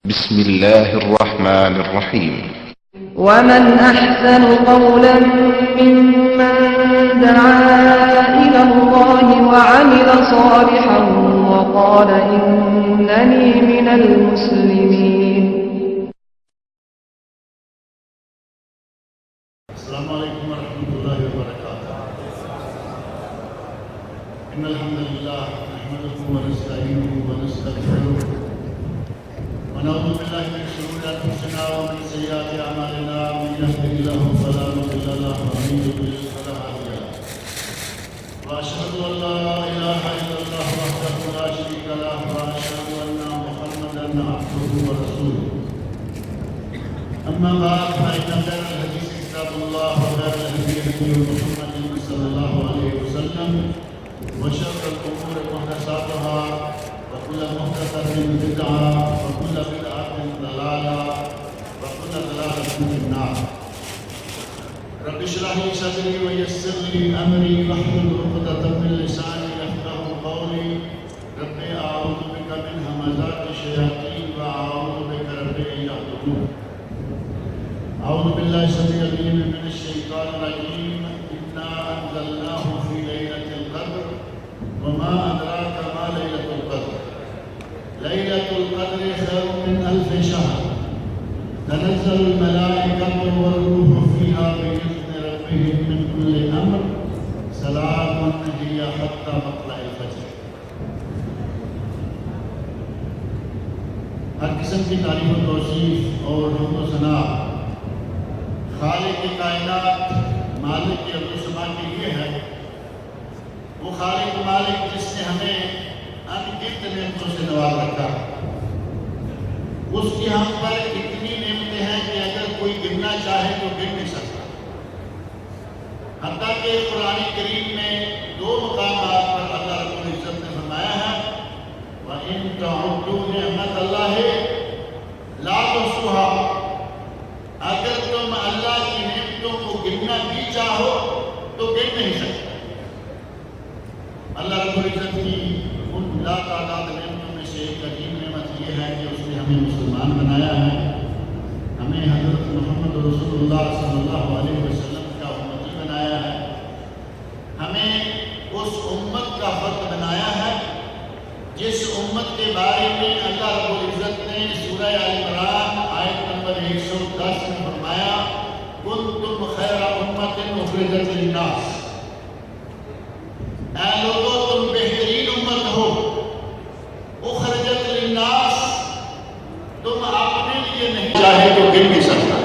بسم الله الرحمن الرحيم. ومن أحسن قولا ممن دعا إلى الله وعمل صالحا وقال إنني من المسلمين. السلام عليكم ورحمة الله وبركاته. إن الحمد لله نحمده ونستعينه ونستغفره ونعوذ بالله من شرور أنفسنا ومن سيئات أعمالنا، من يهده الله فلا مضل له ومن يضلل فلا هادي له، وأشهد أن لا إله إلا الله وحده لا شريك له، وأشهد أن محمدا عبده ورسوله. أما بعد فإن خير الحديث كتاب الله وخير الهدي هدي محمد صلى الله عليه وسلم، وشر الأمور محدثاتها وكل محدثة بدعة وكل بدعة ضلالة وكل ضلالة في النار. رب اشرح لي صدري ويسر لي أمري واحلل عقدة من لساني يفقهوا قولي. رب أعوذ بك من همزات الشياطين وأعوذ بك رب أن يحضرون. أعوذ بالله السميع العليم من الشيطان الرجيم. إنا أنزلناه في ليلة القدر وما أدراك ما ليلة القدر. ليلة القدر خير من 1000 شهر. تنزل الملائكة والروح فيها بإذن ربهم من كل أمر. سلام هي حتى مطلع الفجر. ہر قسم کی تعریف و توصیف اور حمد و ثنا خالق کائنات مالک ارض و سما کے لیے ہے. وہ خالق مالک جس نے ہمیں انگنت نعمتوں سے نواز رکھا. اس کی ہم پر اتنی نعمتیں ہیں کہ اگر کوئی گننا چاہے تو گن نہیں سکتا. حتیٰ کہ قرآن کریم میں 2 مقامات پر اللہ رب العزت نے فرمایا ہے وَإِن تَعُدُّوا نِعْمَتَ اللَّهِ لَا تُحْصُوهَا. اگر تم اللہ کی نعمتوں کو گننا بھی چاہو تو گن نہیں سکتے. اللہ رب العزت کی ان لا تعداد نعمتوں میں سے ایک عظیم نعمت یہ ہے کہ اس نے ہمیں مسلمان بنایا ہے. ہمیں حضرت محمد رسول اللہ صلی اللہ علیہ وسلم کا امتی بنایا ہے. ہمیں اس امت کا فرد بنایا ہے جس امت کے بارے میں اللہ رب العزت نے سورہ آل عمران آیت نمبر 110 میں فرمایا کنتم خیر امت اخرجت للناس. اے لوگو تم بہترین امت ہو. اخرجت للناس تم اپنے لیے نہیں چاہے تو گن نہیں سکتا.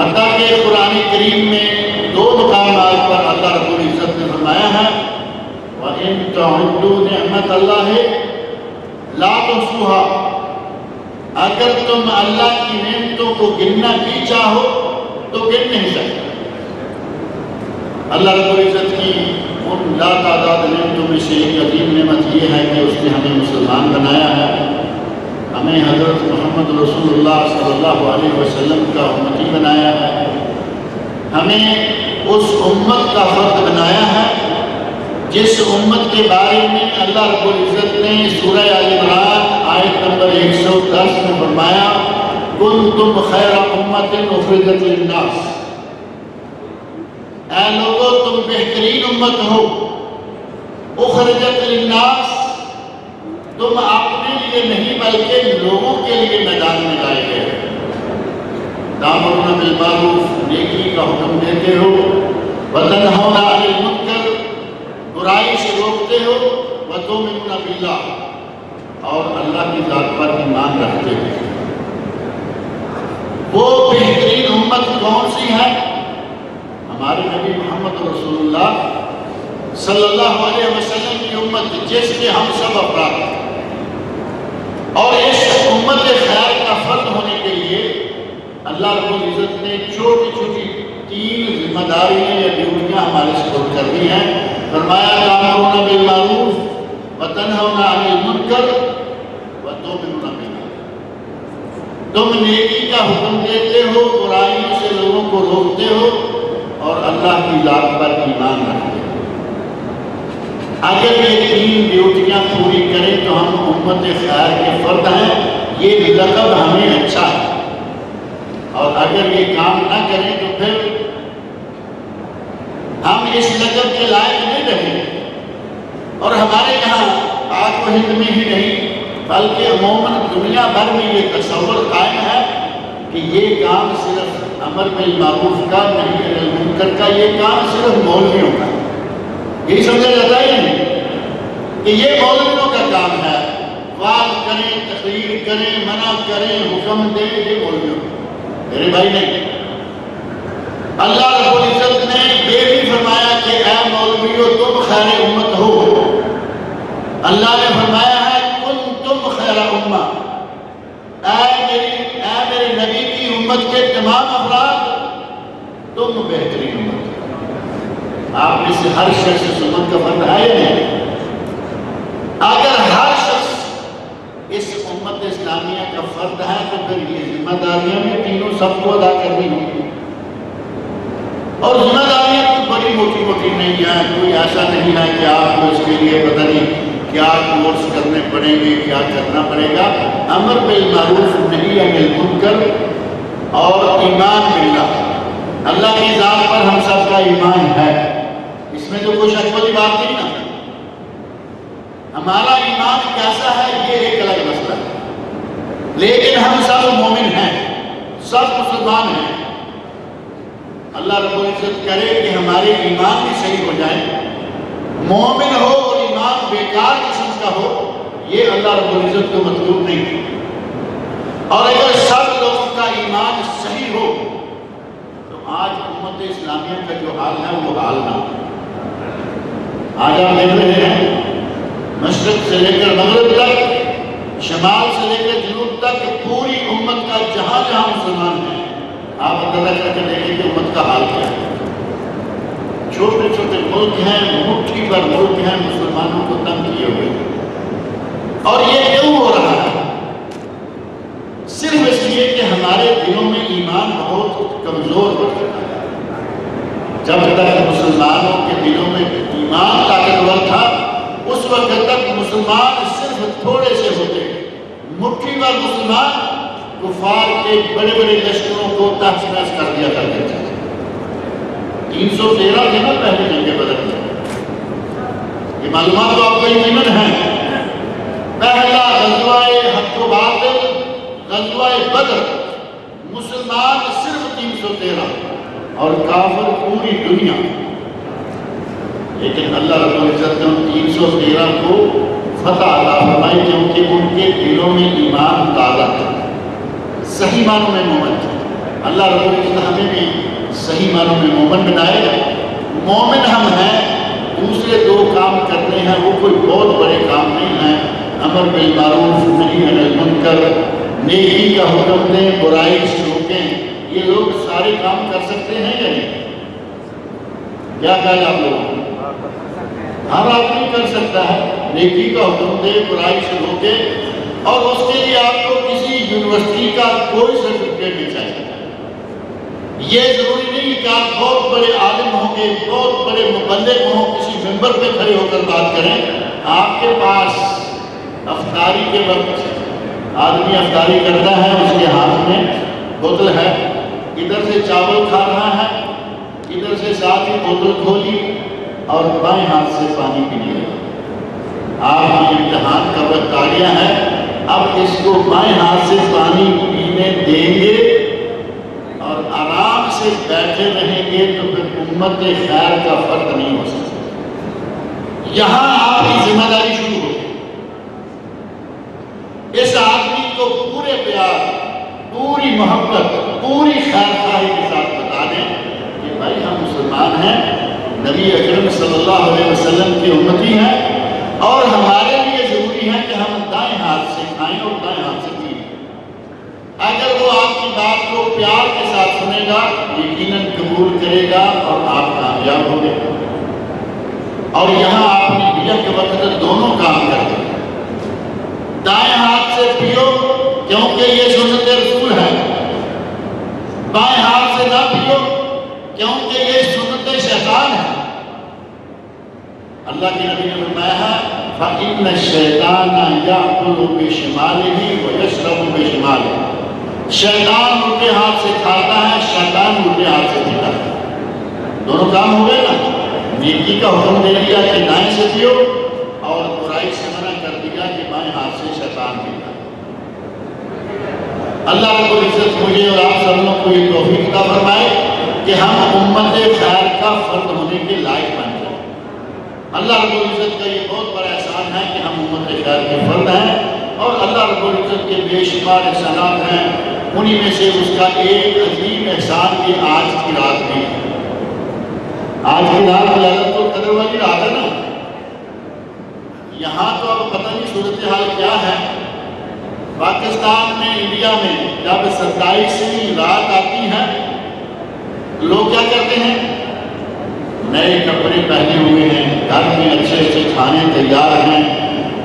حتیٰ کہ قرآن کریم میں 2 مقامات پر اللہ رب العزت نے فرمایا ہے وَإِن تَعُدُّوا نِعْمَتَ اللَّهِ لَا تُحْصُوهَا. اگر تم اللہ کی نعمتوں کو گننا بھی چاہو تو گن نہیں سکتے. اللہ رب العزت کی ان لا تعداد نعمتوں میں سے ایک عظیم نعمت یہ ہے کہ اس نے ہمیں مسلمان بنایا ہے. ہمیں حضرت محمد رسول اللہ صلی اللہ علیہ وسلم کا امتی بنایا ہے. ہمیں اس امت کا فرد بنایا ہے جس امت کے بارے میں اللہ رب العزت نے سورہ آل عمران آیت نمبر 110 میں فرمایا کنتم خیر امت اخرجت للناس. اے لوگو تم بہترین امت ہو. اخرجت للناس تم اپنے لیے نہیں بلکہ لوگوں کے لیے میدان میں لائے گئے. تأمرون بالمعروف نیکی کا حکم دیتے ہو وتنہون عن المنکر برائی سے روکتے ہو وتؤمنون باللہ اور اللہ کی ذات پر ایمان رکھتے ہو. وہ بہترین امت کون سی ہے؟ ہمارے نبی محمد رسول اللہ صلی اللہ علیہ وسلم کی امت جس کے ہم سب افراد ہیں. اور اس امت خیر کا فرد ہونے کے لیے اللہ رب العزت نے چھوٹی چھوٹی 3 ذمہ داریاں یا ڈیوٹیاں ہمارے سپرد کر دی ہیں. فرمایا تأمرون بالمعروف وتنہون عن المنکر وتؤمنون باللہ. تم نیکی کا حکم دیتے ہو برائیوں سے لوگوں کو روکتے ہو اور اللہ کی ذات پر ایمان رکھتے ہو. اگر یہ 3 ڈیوٹیاں پوری کریں تو ہم امت خیر کے فرد ہیں یہ لقب ہمیں اچھا ہے، اور اگر یہ کام نہ کریں تو پھر ہم اس لقب کے لائق نہیں رہیں، اور ہمارے یہاں پاک و ہند میں ہی نہیں بلکہ عموماً دنیا بھر میں یہ تصور قائم ہے کہ یہ کام صرف امر بالمعروف کا نہی عن المنکر کا، یہ کام صرف مولویوں کا، یہی سمجھا جاتا ہے نہیں کہ یہ مولویوں کا کام ہے، وعظ کریں، تقریر کریں، منع کریں، حکم دیں، یہ مولویوں کا۔ میرے بھائی نہیں، اللہ رب العزت نے یہ بھی فرمایا کہ اے مولویو تم خیر امت ہو۔ اللہ نے فرمایا ہے کنتم خیر امہ، اے میرے نبی کی امت کے تمام افراد تم بہترین امت ہو۔ آپ میں سے ہر شخص اس امت کا فرد ہے یا نہیں؟ اگر ہر شخص اس امت اسلامیہ کا فرد ہے تو پھر یہ ذمہ داریاں بھی تینوں سب کو ادا کرنی ہوگی، اور ذمہ داریاں کوئی بڑی موٹی موٹی نہیں ہیں، کوئی ایسا نہیں ہے کہ آپ کو اس کے لیے پتہ نہیں کیا کورس کرنے پڑیں گے، کیا کرنا پڑے گا۔ امر بالمعروف نہی عن المنکر اور ایمان باللہ، اللہ کی ذات پر ہم سب کا ایمان ہے، اس میں تو کوئی شک والی بات نہیں نا۔ ہمارا ایمان کیسا ہے یہ ایک الگ مسئلہ ہے، لیکن ہم سب مومن ہیں، سب مسلمان ہیں۔ اللہ رب العزت کرے کہ ہمارے ایمان بھی صحیح ہو جائیں، مومن ہو اور ایمان بیکار قسم کا ہو، یہ اللہ رب العزت کو مطلوب نہیں۔ اور اگر سب لوگوں کا ایمان صحیح ہو تو آج امت اسلامیہ کا جو حال ہے وہ حال نہ ہو۔ آج آپ دیکھ رہے ہیں مشرق سے لے کر مغرب تک، شمال سے لے کر جنوب تک، پوری امت کا جہاں جہاں مسلمان ہیں، آپ اندازہ کر کے دیکھیں کہ امت کا حال کیا ہے۔ چھوٹے چھوٹے ملک ہیں، مٹھی پر ملک ہیں، مسلمانوں کو تنگ کیے ہوئے، اور یہ کیوں ہو رہا ہے؟ صرف اس لیے کہ ہمارے دلوں میں ایمان بہت کمزور ہو چکا ہے۔ جب تک مسلمانوں کے دلوں میں ایمان طاقتور تھا اس وقت تک مسلمان صرف تھوڑے سے ہوتے، مٹھی پر مسلمان کفار کے بڑے بڑے لشکروں کو تحس نحس کر دیا کرتے تھے۔ 313 تھے نا پہلے جنگ بدر میں، یہ معلومات تو آپ کو یقیناً ہیں۔ پہلا غزوہ حق و باطل، غزوہ بدر، مسلمان صرف 313 اور کافر پوری دنیا، لیکن اللہ رب العزت نے 313 کو فتح عطا فرمائی کیونکہ ان کے دلوں میں ایمان تازہ تھا، صحیح معنوں میں مومن تھے۔ اللہ رب العزت ہمیں بھی صحیح معنوں میں مومن بنائے۔ مومن ہم ہیں، دوسرے دو کام کرنے ہیں، وہ کوئی بہت بڑے کام نہیں ہیں، امر بالمعروف نہی عن المنکر، نیکی کا حکم دیں، برائی سے روکیں، یہ لوگ سارے کام کر سکتے ہیں یا نہیں؟ کیا کہا آپ لوگوں؟ ہر آدمی کر سکتا ہے، نیکی کا حکم دے، برائی سے روکے، اور اس کے لیے آپ کو کسی یونیورسٹی کا کوئی سرٹیفکیٹ نہیں چاہیے۔ یہ ضروری نہیں کہ آپ بہت بڑے عالم ہوں گے، بہت بڑے مبلغ ہوں، کسی ممبر پہ کھڑے ہو کر بات کریں۔ آپ کے پاس افطاری کے وقت آدمی افطاری کرتا ہے، اس کے ہاتھ میں بوتل ہے، ادھر سے چاول کھا رہا ہے، ادھر سے ساتھ ہی بوتل کھولی اور بائیں ہاتھ سے پانی پی لیا۔ آپ کی امتحان کا وقت آ گیا ہے، اب اس کو بائیں ہاتھ سے پانی پینے دیں گے اور آرام سے بیٹھے رہیں گے تو پھر امت خیر کا فرق نہیں ہو سکتا۔ یہاں آپ کی ذمہ داری شروع ہو۔ اس آدمی کو پورے پیار، پوری محبت، پوری خیر خواہی کے ساتھ بتا دیں کہ بھائی ہم مسلمان ہیں، نبی اکرم صلی اللہ علیہ وسلم کی امتی ہیں، اور ہمارے لیے ضروری ہے کہ ہم دائیں ہاتھ سے کھائیں اور دائیں ہاتھ سے پییں۔ اگر وہ آپ کی بات کو پیار کے ساتھ سنے گا، یقیناً قبول کرے گا اور آپ کامیاب ہوں گے۔ اور یہاں آپ نے بیعت کے وقت دونوں کام کرتے ہیں۔ دائیں ہاتھ سے پیو کیونکہ یہ سنت رسول ہے، بائیں ہاتھ سے نہ پیو کیونکہ یہ سنت شیطان ہے۔ اللہ کے نبی نے فرمایا ہے فَإِنَّ الشَّيْطَانَ يَأْكُلُ بِشِمَالِهِ وَيَشْرَبُ استعمال ہے۔ شیطان الٹے ہاتھ سے کھاتا ہے، شیطان الٹے ہاتھ سے پیتا ہے، دونوں کام ہو گئے نا۔ نیکی کا حکم دے دیا کہ دائیں سے پیو، اور برائی سے منع کر دیا کہ بائیں ہاتھ سے شیطان پیتا۔ اللہ رب العزت مجھے اور آپ سب لوگ کو یہ توفیق عطا فرمائے کہ ہم امت خیر کا فرد ہونے کے لائق بن جائیں۔ اللہ رب العزت کا یہ بہت بڑا احسان ہے کہ ہم امت خیر کے فرد ہیں، اور اللہ رب العزت کے بے شمار احسانات ہیں، انہی میں سے اس کا ایک عظیم احسان یہ آج کی رات بھی ہے۔ آج کی رات لیلۃ القدر والی رات ہے نا۔ یہاں تو اب پتہ نہیں صورتحال کیا ہے، پاکستان میں، انڈیا میں جب 27ویں رات آتی ہے لوگ کیا کرتے ہیں؟ نئے کپڑے پہنے ہوئے ہیں، گھر میں اچھے اچھے کھانے تیار ہیں،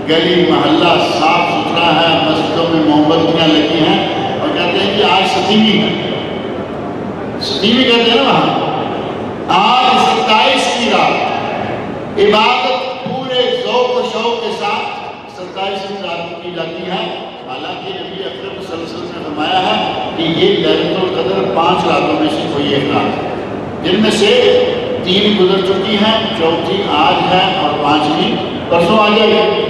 گلی محلہ صاف ستھرا ہے، مسجدوں میں موم بتیاں لگی ہیں، اور کہتے ہیں کہ آج 27ویں ہے۔ 27ویں کہتے ہیں نا وہاں۔ آج 27ویں رات عبادت پورے ذوق و شوق کے ساتھ 27ویں رات کو کی جاتی ہے۔ حالانکہ نبی اکرم صلی اللہ علیہ وسلم نے فرمایا ہے کہ یہ لیلۃ القدر 5 راتوں میں سے کوئی ایک رات ہے، جن میں سے 3 گزر چکی ہیں، 4تھی آج ہے، اور 5ویں پرسوں آ جائے گی۔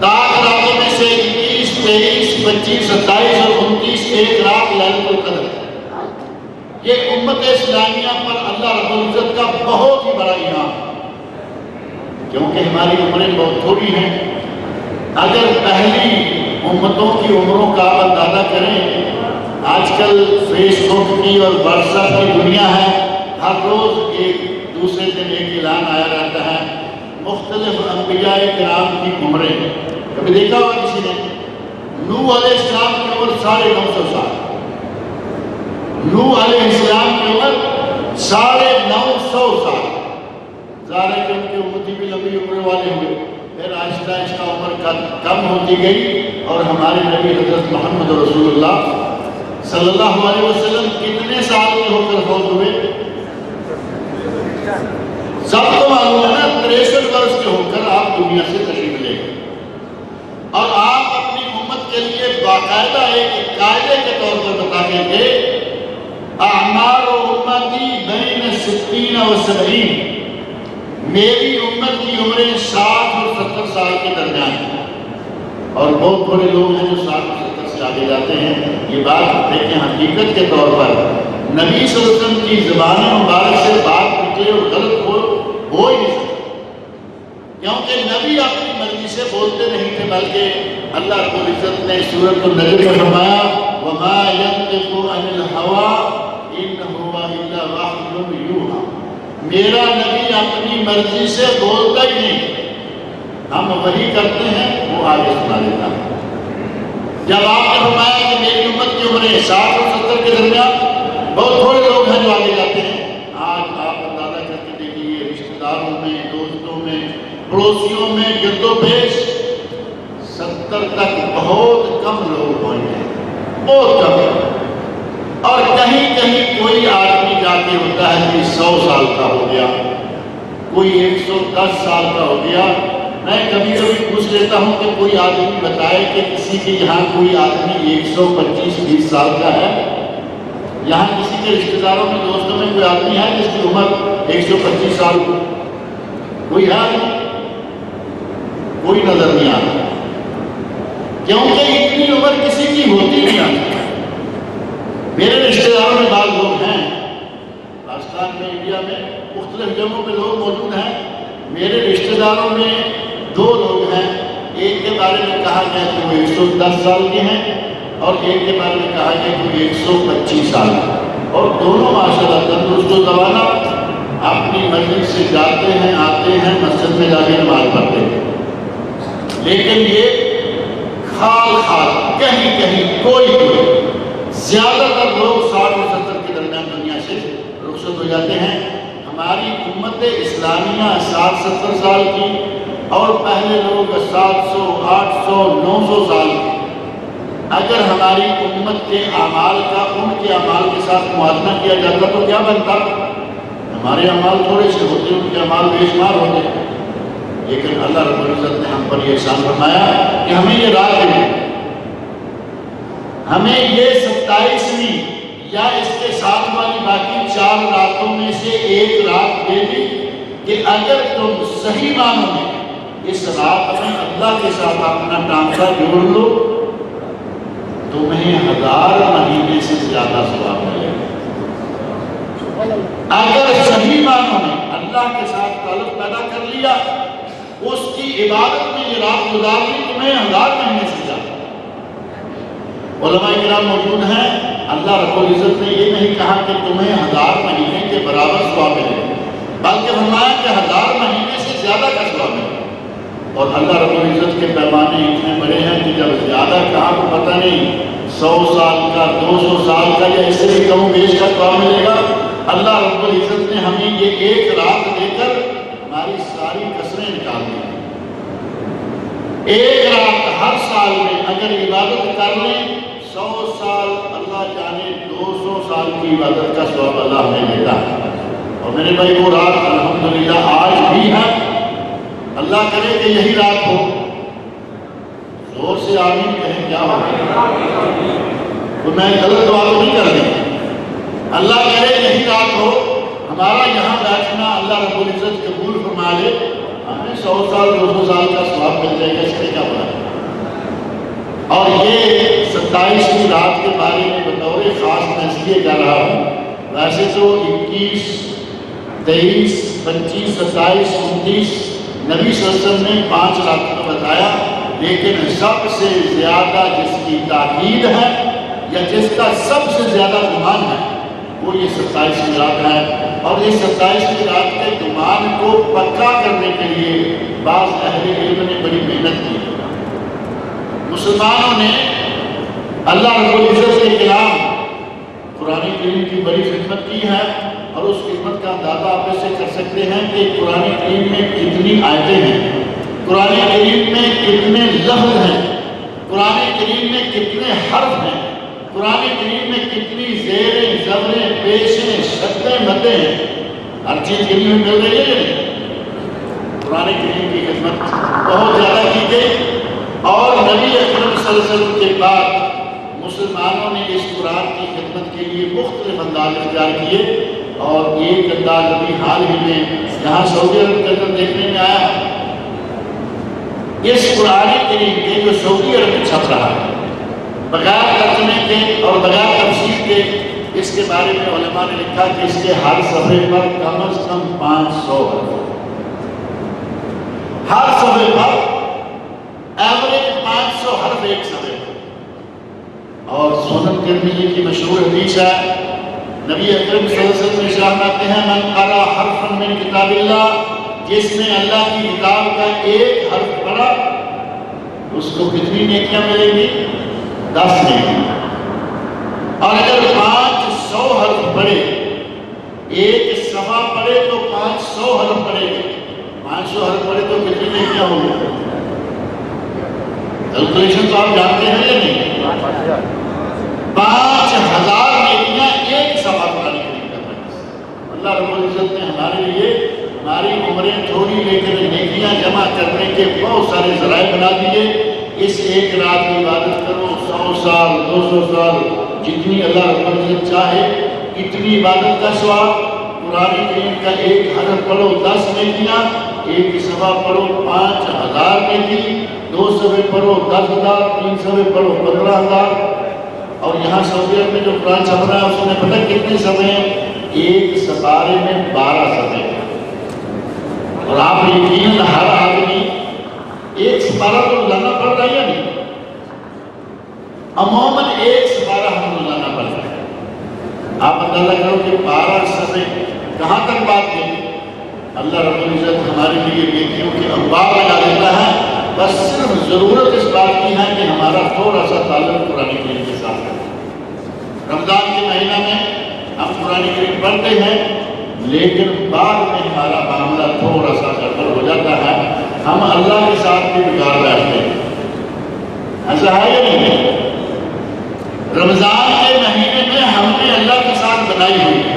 تاک راتوں میں سے 21، 23، 25، 27 اور 29 ایک رات لیلۃ القدر ہے۔ یہ امت اسلامیہ پر اللہ رب العزت کا بہت ہی بڑا انعام ہے، کیونکہ ہماری عمریں بہت تھوڑی ہیں۔ اگر پہلی امتوں کی عمروں کا اندازہ کریں، آج کل فیس بک کی اور واٹس ایپ کی دنیا ہے، ہر روز ایک دوسرے دن ایک اعلان آیا رہتا ہے مختلف انبیاء کرام کی عمریں۔ کبھی دیکھا ہوا کسی نے؟ نوح علیہ السلام کی عمر 950 سال، نوح علیہ السلام کی عمر 950 سال۔ ظاہر ہے کہ ان کی امتی بھی لمبی عمر والے ہوئے، پھر آہستہ آہستہ عمر کم ہوتی گئی، اور ہمارے نبی حضرت محمد رسول اللہ صلی اللہ علیہ وسلم کتنے سال کے ہو کر فوت ہوئے؟ سب کو معلوم ہے نا، 63 برس کے ہو کر آپ دنیا سے تشریف لے گئے، اور آپ اپنی امت کے لیے باقاعدہ ایک قاعدے کے طور پر بتائیں گے اعمار امتی بین 60 و 70، میری امت کی عمریں 60 اور 70 سال کے درمیان ہیں، اور بہت بڑے لوگ ہیں جو 60 اور 70 سے آگے جاتے ہیں۔ یہ بات دیکھیں حقیقت کے طور پر نبی صلی اللہ علیہ وسلم کی زبان مبارک سے بات نکلے اور غلط ہو ہی نہیں سکتی، کیونکہ نبی اپنی مرضی سے بولتے نہیں تھے، بلکہ اللہ رب العزت نے سورۃ النجم میں فرمایا وَمَا يَنطِقُ عَنِ الْهَوَىٰ إِنْ هُوَ إِلَّا وَحْيٌ يُوحَىٰ، میرا نبی اپنی مرضی سے بولتا ہی نہیں، ہم وحی کرتے ہیں، وہ آگے سنا دیتا ہے۔ جب آپ نے فرمایا کہ میری امت کی عمریں 60 اور 70 کے درمیان، بہت تھوڑے لوگ ہیں جو آگے جاتے ہیں۔ آج آپ اندازہ کر کے دیکھیے، رشتہ داروں میں، دوستوں میں، پڑوسیوں میں گرد و پیش 70 تک بہت کم لوگ پہنچے ہیں، بہت کم، اور کہیں کہیں کوئی آدمی جا کے ہوتا ہے کہ 100 سال کا ہو گیا، کوئی 110 سال کا ہو گیا۔ میں کبھی کبھی پوچھ لیتا ہوں کہ کوئی آدمی بتائے کہ کسی کے یہاں کوئی آدمی 125-20 سال کا ہے؟ یہاں کسی کے رشتہ داروں میں، دوستوں میں کوئی آدمی ہے جس کی عمر 125 سال ہو؟ کوئی ہے؟ کوئی نظر نہیں آتا، کیونکہ اتنی عمر کسی کی ہوتی نہیں آتی۔ میرے رشتہ داروں میں بعض لوگ ہیں، پاکستان میں، انڈیا میں، مختلف جگہوں پہ لوگ موجود ہیں۔ میرے رشتہ داروں میں 2 لوگ ہیں، ایک کے بارے میں کہا گیا کہ وہ 110 سال کے ہیں، اور ایک کے بارے میں کہا گیا کہ وہ 125 سال کے، اور دونوں ماشاءاللہ تندرست و توانا، اپنی مرضی سے جاتے ہیں، آتے ہیں، مسجد میں جا کے نماز پڑھتے ہیں۔ لیکن یہ خال کہیں کہیں کوئی زیادہ تر لوگ 60 اور 70 کے درمیان دنیا سے رخصت ہو جاتے ہیں۔ ہماری امت اسلامیہ 60-70 سال کی، اور پہلے لوگ 700، 800، 900 سال کے۔ اگر ہماری امت کے اعمال کا ان کے اعمال کے ساتھ موازنہ کیا جاتا تو کیا بنتا؟ ہمارے اعمال تھوڑے سے ہوتے، ان کے اعمال بے شمار ہوتے، لیکن اللہ رب العزت نے ہم پر یہ احسان فرمایا کہ ہمیں یہ رات دی، ہمیں یہ 27ویں یا اس کے ساتھ والی باقی 4 راتوں میں سے ایک رات دے دی کہ اگر تم صحیح معنوں میں اس رات میں اللہ کے ساتھ اپنا ٹانکا جوڑ لو تمہیں 1000 مہینے سے زیادہ ثواب ملے گا۔ اگر صحیح معنوں میں اللہ کے ساتھ تعلق پیدا کر لیا، اس کی عبادت میں یہ رات گزار لی، تمہیں 1000 مہینے سے زیادہ۔ علماء کرام موجود ہیں، اللہ رب العزت نے یہ نہیں کہا کہ تمہیں 1000 مہینے کے برابر ثواب ملے گا، بلکہ فرمایا کہ 1000 مہینے سے زیادہ کا ثواب ملے گا۔ اور اللہ رب العزت کے پیمانے اتنے بڑے ہیں کہ جب زیادہ کہا تو پتہ نہیں 100 سال کا، 200 سال کا یا اس سے بھی کم بیش کا ثواب ملے گا۔ اللہ رب العزت نے ہمیں یہ ایک رات دے کر ہماری ساری کسریں نکال دی۔ ایک رات ہر سال میں اگر عبادت کر لیں 100 سال، اللہ جانے 200 سال کی عبادت کا ثواب اللہ ہمیں دیتا ہے۔ اور میرے بھائی وہ رات الحمدللہ آج بھی ہے، اللہ کرے کہ یہی رات ہو۔ زور سے آمین کہیں، کیا ہو تو میں غلط دعا تو نہیں کر دیں، اللہ کرے یہی رات ہو، ہمارا یہاں بیٹھنا اللہ رب العزت قبول فرما لے، ہمیں 100 سال 200 سال کا ثواب مل جائے گا، اس سے کیا بنا۔ اور یہ 27ویں رات کے بارے میں بطور خاص میں اس لیے کر رہا ہوں، ویسے تو 21 23 25 27 29 نبی صلی اللہ علیہ وسلم نے 5 راتوں کو بتایا، لیکن سب سے زیادہ جس کی تاکید ہے یا جس کا سب سے زیادہ گمان ہے وہ یہ 27ویں رات ہے۔ اور اس 27ویں رات کے گمان کو پکا کرنے کے لیے بعض اہل علم نے بڑی محنت کی۔ مسلمانوں نے اللہ رب العزت کے کلام قرآن کریم کی بڑی خدمت کی ہے، اور اس خدمت کا اندازہ آپ سے کر سکتے ہیں کہ قرآن کریم میں کتنی آیتیں ہیں، قرآن کریم میں کتنے لفظ ہیں، قرآن کریم میں کتنے حرف ہیں، قرآن کریم میں کتنی زیریں، زبریں، پیشیں، شدیں، مدیں ہیں، ہر چیز کریم میں مل رہی ہے یا نہیں؟ قرآن کریم کی خدمت بہت زیادہ کی گئی، اور نبی اکرم صلی اللہ علیہ وسلم کے بعد مسلمانوں نے اس قرآن کی خدمت کے لیے مختلف انداز اختیار کیے، اور ایک انداز ابھی حال ہی میں یہاں سعودی عرب کے اندر دیکھنے میں آیا، اس قرآن کریم کے جو سعودی عرب میں چھپ رہا ہے بغیر ترجمے کے اور بغیر تفسیر کے، اس کے بارے میں علماء نے لکھا کہ اس کے ہر صفحے پر کم از کم 500 حرف، ہر صفحے پر ایوریج 500 حرف ایک صفحے پر۔ اور سنن ترمذی کی مشہور حدیث ہے، نبی اکرم صلی اللہ علیہ وسلم ارشاد فرماتے ہیں، من قرأ حرفا من کتاب اللہ، جس نے اللہ کی کتاب کا ایک حرف پڑھا اس کو کتنی نیکیاں ملیں گی؟ 10 نیکیاں۔ اور اگر 500 حرف پڑھے، ایک صفحہ پڑھے تو 500 حرف پڑھے گے، 500 حرف پڑھے تو کتنی نیکیاں ہوں گی؟ کیلکولیشن تو آپ جانتے ہیں یا نہیں؟ 5000 نیکیاں ایک صفحہ قرآن کریم کا پڑھنے سے۔ اللہ رب العزت نے ہمارے لیے ہماری عمریں تھوڑی لیکن نیکیاں جمع کرنے کے بہت سارے ذرائع بنا دیے۔ اس ایک رات کی عبادت کرو، 100 سال 200 سال جتنی اللہ رب العزت چاہے اتنی عبادت کا ثواب۔ قرآن کریم کا ایک حرف پڑھو 10 نیکیاں، ایک صفحہ پڑھو 5000 نیکی، 2 صفحے پڑھو 10,000، 3 صفحے پڑھو 15,000۔ اور یہاں سعودی عرب میں جو قرآن چھپ رہا ہے اس میں پتہ کتنے صفحے ہیں؟ ایک سپارے میں 12 صفحے ہیں۔ اور آپ یقیناً ہر آدمی ایک سپارہ تو روزانہ پڑھ رہا ہے یا نہیں؟ عموماً ایک سپارہ ہم روزانہ پڑھ رہے ہیں۔ آپ اندازہ کرو کہ 12 صفحے کہاں تک بات کی؟ اللہ رب العزت ہمارے لیے نیکیوں کے انبار لگا دیتا ہے، بس صرف ضرورت اس بات کی ہے کہ ہمارا تھوڑا سا تعلق قرآن کریم کے ساتھ ہے۔ رمضان کے مہینہ میں ہم قرآن کریم پڑھتے ہیں، لیکن بعد میں ہمارا معاملہ تھوڑا سا گڑبڑ ہو جاتا ہے، ہم اللہ کے ساتھ بھی بگاڑ بیٹھتے ہیں۔ ایسا ہے یا نہیں؟ رمضان کے مہینے میں ہم نے اللہ کے ساتھ بنائی ہوئی ہے،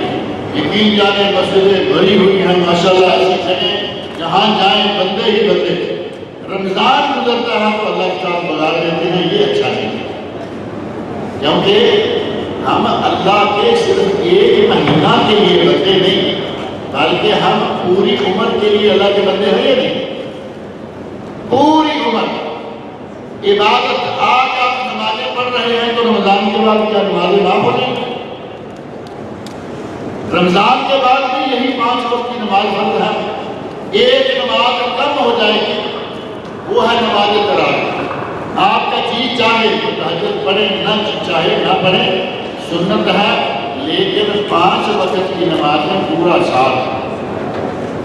یقین جانے مسجدیں بھری ہوئی ہیں ماشاءاللہ، ایسی جگہ جہاں جائیں بندے ہی بندے۔ رمضان گزرتا ہے تو اللہ کے ساتھ بگاڑ دیتے ہیں، یہ اچھا نہیں ہے۔ کیونکہ ہم اللہ کے صرف ایک مہینہ کے لیے بندے نہیں، بلکہ ہم پوری عمر کے لیے اللہ کے بندے ہیں یا نہیں؟ پوری عمر عبادت. آج آپ نمازیں پڑھ رہے ہیں تو رمضان کے بعد کیا نمازیں معاف ہو جائیں گی؟ رمضان کے بعد بھی یہی 5 وقت کی نماز فرض ہے. ایک نماز کم ہو جائے گی، وہ ہے نماز تراویح. آپ کا جی چاہے تو تہجد پڑھیں، نہ چاہے نہ پڑھیں، سنت ہے. لیکن 5 وقت کی نمازیں پورا سال،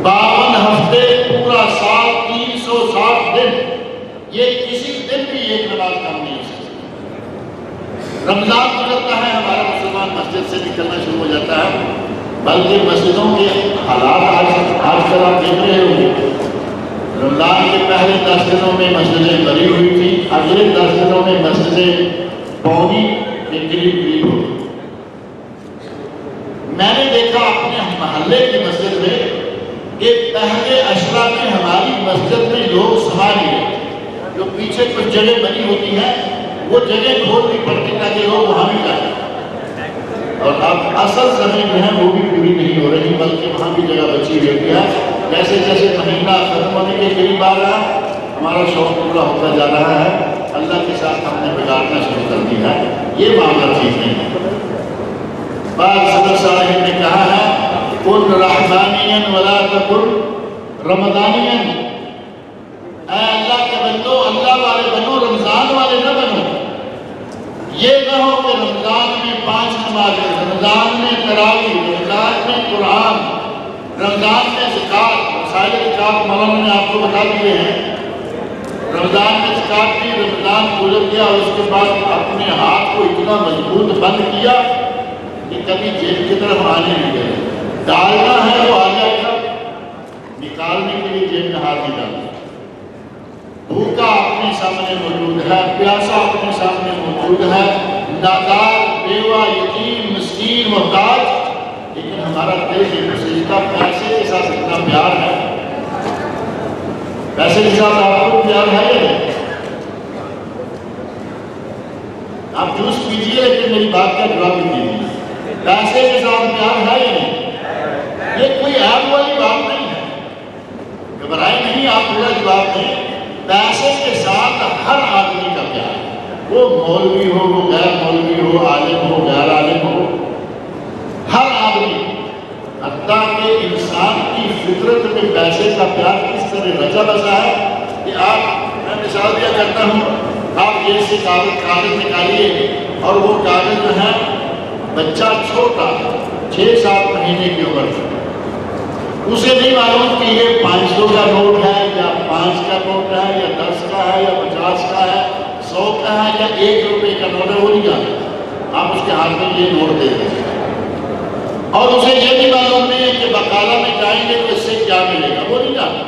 52 ہفتے، پورا سال، 360 دن، یہ کسی دن بھی ایک نماز کم نہیں ہو سکتی. رمضان گزرتا ہے، ہمارا مسلمان مسجد سے نکلنا شروع ہو جاتا ہے. بلکہ مسجدوں کے حالات آج کل آپ دیکھ رہے ہوں گے. رمضان کے پہلے 10 دنوں میں مسجدیں بھری ہوئی تھیں، اگلے 10 دنوں میں مسجدیں پوری کے قریب ہو گئی. میں نے دیکھا اپنے محلے کی مسجد میں کہ پہلے اشرا میں ہماری مسجد میں لوگ سما لیے، جو پیچھے کچھ جگہ بنی ہوتی ہیں وہ جگہ کھولنی پڑتی تاکہ لوگ وہاں بھی جائیں. اور اب اصل زمین جو ہے وہ بھی پوری نہیں ہو رہی، بلکہ وہاں بھی جگہ بچی ہوئی ہے. جیسے جیسے مہینہ ختم ہونے کے قریب آ رہا ہے، ہمارا شوق پورا ہوتا جا رہا ہے. اللہ کے ساتھ ہم نے بگاڑنا شروع کر دیا ہے. یہ معاملہ ٹھیک نہیں ہے. بعض سلف صالحین نے کہا ہے کن رحمانین ولا تکن رمضانین. اے اللہ کے بندو، اللہ والے بنو، رمضان والے نہ بنو. یہ نہ ہو کہ رمضان میں 5 نمازیں، رمضان میں تراویح، رمضان میں قرآن، رمضان میں زکوٰۃ. مسائل زکوٰۃ مولانا نے آپ کو بتا دیے ہیں. رمضان میں زکوٰۃ کی، رمضان گزر گیا اور اس کے بعد اپنے ہاتھ کو اتنا مضبوط بند کیا کہ کبھی جیب کی طرف آنے نہیں گئے. ڈالنا ہے وہ آ جائے گا، نکالنے کے لیے جیب میں ہاتھ نہیں ڈالنا. بھوکا اپنے سامنے موجود ہے، پیاسا اپنے سامنے موجود ہے، نادار، بیوہ، یتیم، مسکین، محتاج، لیکن ہمارا دل ایک کا پیسے کے ساتھ اتنا پیار ہے. پیسے کے ساتھ آپ کو پیار ہے یا نہیں؟ آپ جوس پیجیے لیکن میری بات کا جواب بھی دیجیے. پیسے کے ساتھ پیار ہے یا نہیں؟ یہ کوئی عیب والی بات نہیں ہے، گھبرائے نہیں، آپ پورا جواب دیں. پیسے کے ساتھ ہر آدمی کا پیار ہے، وہ مولوی ہو، وہ غیر مولوی ہو، عالم ہو، غیر عالم ہو، ہر آدمی. حتیٰ کہ انسان کی فطرت میں پیسے کا پیار کس طرح رچا بسا ہے کہ میں مثال دیا کرتا ہوں. آپ یہ سے کاغذ نکالیے اور وہ کاغذ جو ہے بچہ چھوٹا 6-7 مہینے کی عمر سے، اسے نہیں معلوم کہ یہ 500 کا نوٹ ہے یا 5 کا نوٹ ہے یا 10 کا ہے یا 50 کا ہے، 100 کا ہے یا 1 روپے کا نوٹ ہے، وہ نہیں جانتا. آپ اس کے ہاتھ میں یہ نوٹ دے دیں اور اسے یہ بھی معلوم نہیں ہے کہ بقالہ میں جائیں گے تو اس سے کیا ملے گا، وہ نہیں جانتا.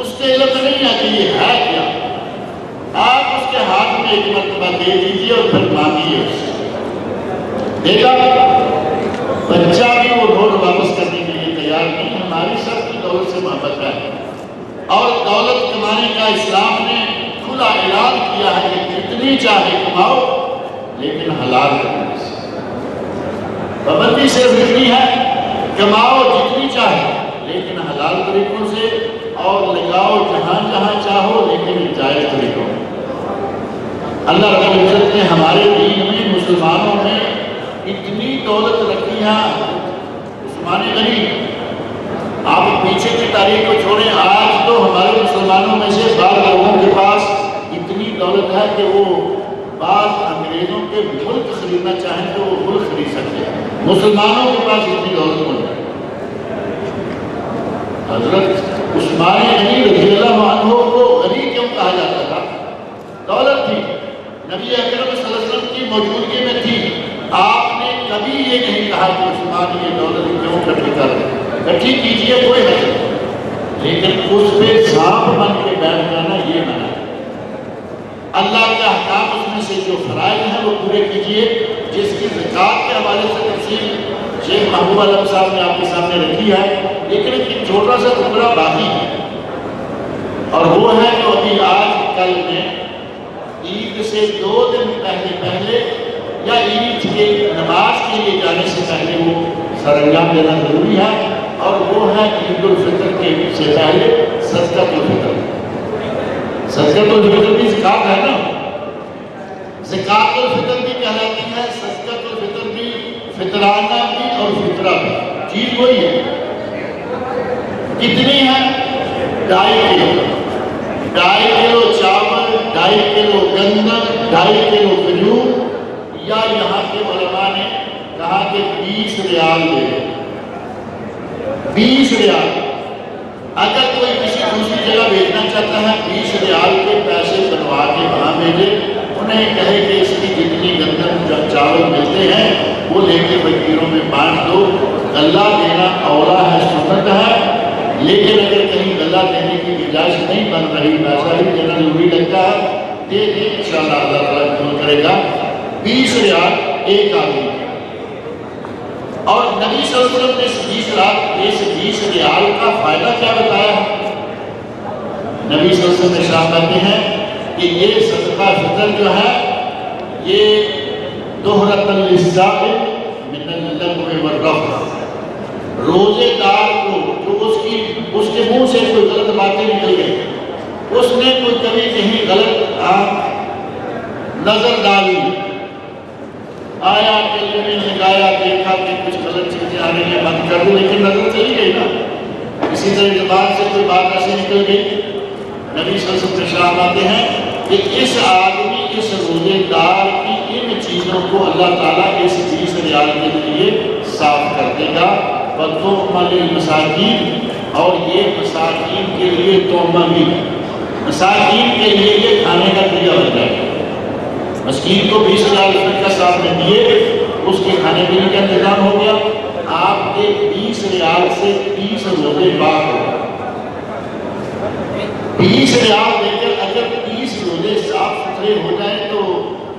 اس کے علم میں نہیں ہے کہ یہ ہے کیا. آپ اس کے ہاتھ میں ایک مرتبہ دے دیجیے اور پھر مانگیے اس سے. دیکھا بچہ بھی وہ نوٹ واپس کرنے کے لیے تیار نہیں. ہماری سب کی دولت سے محبت ہے اور دولت کمانے کا اسلام نے کھلا اعلان کیا ہے کہ جتنی چاہے کماؤ لیکن حلال کرنے سے. پابندی صرف اتنی ہے، کماؤ جتنی چاہے لیکن حلال طریقوں سے، اور لگاؤ جہاں جہاں چاہو لیکن جائز طریقوں سے. اللہ رب العزت نے ہمارے دین میں، مسلمانوں میں اتنی دولت رکھی ہے. عثمان غنی، آپ پیچھے کی تاریخ کو چھوڑیں، آج تو ہمارے مسلمانوں میں سے بعض لوگوں کے پاس اتنی دولت ہے کہ وہ بعض انگریزوں کے ملک خریدنا چاہیں تو وہ ملک خرید سکتے ہیں. مسلمانوں کے پاس اتنی دولت موجود ہے. حضرت عثمان غنی رضی اللہ عنہ کو غنی کیوں کہا جاتا تھا؟ دولت تھی، نبی اکرم صلی اللہ علیہ وسلم کی موجودگی میں تھی. آپ نے کبھی یہ نہیں کہا کہ عثمان یہ دولت کیوں اکٹھی کر رہے، اکٹھی کیجیے کوئی حرج نہیں، لیکن اس پہ سانپ بن کے بیٹھ جانا یہ منع ہے. اللہ کے احکام اس میں سے جو فرائض ہیں وہ پورے کیجیے. جس کی زکوٰۃ کے حوالے سے تفصیل شیخ محبوب علم صاحب نے آپ کے سامنے رکھی ہے، لیکن ایک چھوٹا سا ٹکڑا باقی ہے، اور وہ ہے جو ابھی آج کل میں عید سے 2 دن پہلے یا عید کے نماز کے لیے جانے سے پہلے وہ سر انجام دینا ضروری ہے، اور وہ ہے عید الفطر کے سے پہلے صدقۃ الفطر۔ صدقۃ الفطر بھی زکوٰۃ ہے نا، زکوٰۃ الفطر بھی کہلاتی ہے، صدقۃ الفطر بھی، فطرانہ بھی اور فطرہ بھی، چیز وہی ہے۔ کتنی ہے؟ 2.5 کلو، 2.5 کلو چاول، 2.5 کلو گندم، 2.5 کلو کھجور، یا یہاں کے علماء نے کہا کہ 20 ریال دے، 20 ریال۔ اگر کوئی کسی دوسری جگہ بھیجنا چاہتا ہے 20 ریال کے پیسے بنوا کے وہاں بھیجے، انہیں کہے کہ اس کی جتنی گندم چاول ملتے ہیں وہ لے کے فقیروں میں بانٹ دو۔ غلہ دینا اولا ہے، سنت ہے، لیکن اگر کہیں غلہ دینے کی گنجائش نہیں بن رہی، پیسہ ہی دینا ضروری لگتا ہے، دے دیں، انشاءاللہ اللہ تعالیٰ قبول کرے گا۔ 20 ریال ایک آدمی، اور نبی صلی اللہ علیہ وسلم نے اس 20 ریال کا فائدہ کیا بتایا ہے؟ نبی صلی اللہ علیہ وسلم ارشاد کرتے ہیں کہ یہ صدقہ فطر جو ہے یہ طہرۃ للصائم من اللغو والرفث، روزے دار کو جو اس کے منہ سے کوئی غلط باتیں نکل گئی، اس نے کوئی کبھی کہیں غلط نظر ڈالی، آیا ٹیلی میں لگایا، دیکھا کہ کچھ غلط چیزیں آ رہی ہیں، بند کر دو، لیکن نظر چلی گئی نا۔ اسی طرح زبان سے کوئی بات ایسی نکل گئی، نبی صلی اللہ علیہ وسلم ارشاد آتے ہیں کہ اس آدمی، اس روزے دار کی ان چیزوں کو اللہ تعالیٰ اس 20 ریال کے لیے صاف کر دے گا۔ وَتُعْمَ لِلْمَسَاکِینِ، اور یہ مساکین کے لیے تومہ بھی، مساکین کے لیے یہ کھانے کا ذریعہ بن جائے گا۔ مسکین کو 20 ریال کا صاحب نے دیے، اس کے کھانے پینے کا انتظام ہو گیا، آپ کے 20 ریال سے 30 روزے پاک ہو گئے۔ 20 ریال دے کر اگر 30 روزے صاف ستھرے ہو جائیں تو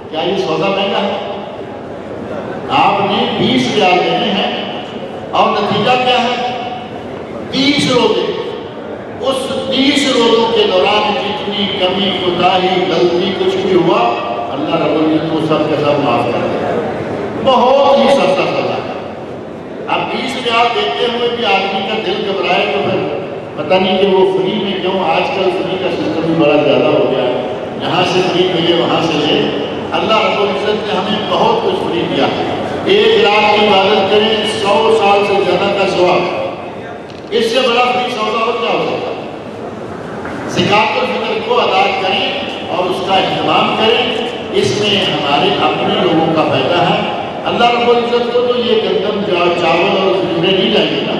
کیا یہ سودا مہنگا ہے؟ آپ نے 20 ریال دینے ہیں، اور نتیجہ کیا ہے؟ 30 روزے، اس 30 روزوں کے دوران جتنی کمی، کوتاہی، غلطی کچھ بھی ہوا، اللہ رب العزت کو سب کے سب معاف کر دے، بہت ہی سستا سزا ہے۔ اب 20 ریال دیتے ہوئے بھی آدمی کا دل گھبرائے تو پھر پتہ نہیں کہ وہ فری میں کیوں، آج کل فری کا سسٹم بھی بڑا زیادہ ہو گیا ہے، یہاں سے فری ملے وہاں سے لے۔ اللہ رب العزت نے ہمیں بہت کچھ فری دیا، 1 لاکھ کی عبادت کریں، 100 سال سے زیادہ کا ثواب، اس سے بڑا فری سودا اور کیا ہو سکتا ہے؟ زکوٰۃ الفطر کو ادا کریں اور اس کا اہتمام کریں، اس میں ہمارے اپنے لوگوں کا فائدہ ہے۔ اللہ رب العزت کو تو یہ گندم، چاول اور کھجوریں نہیں جائیں گی نا،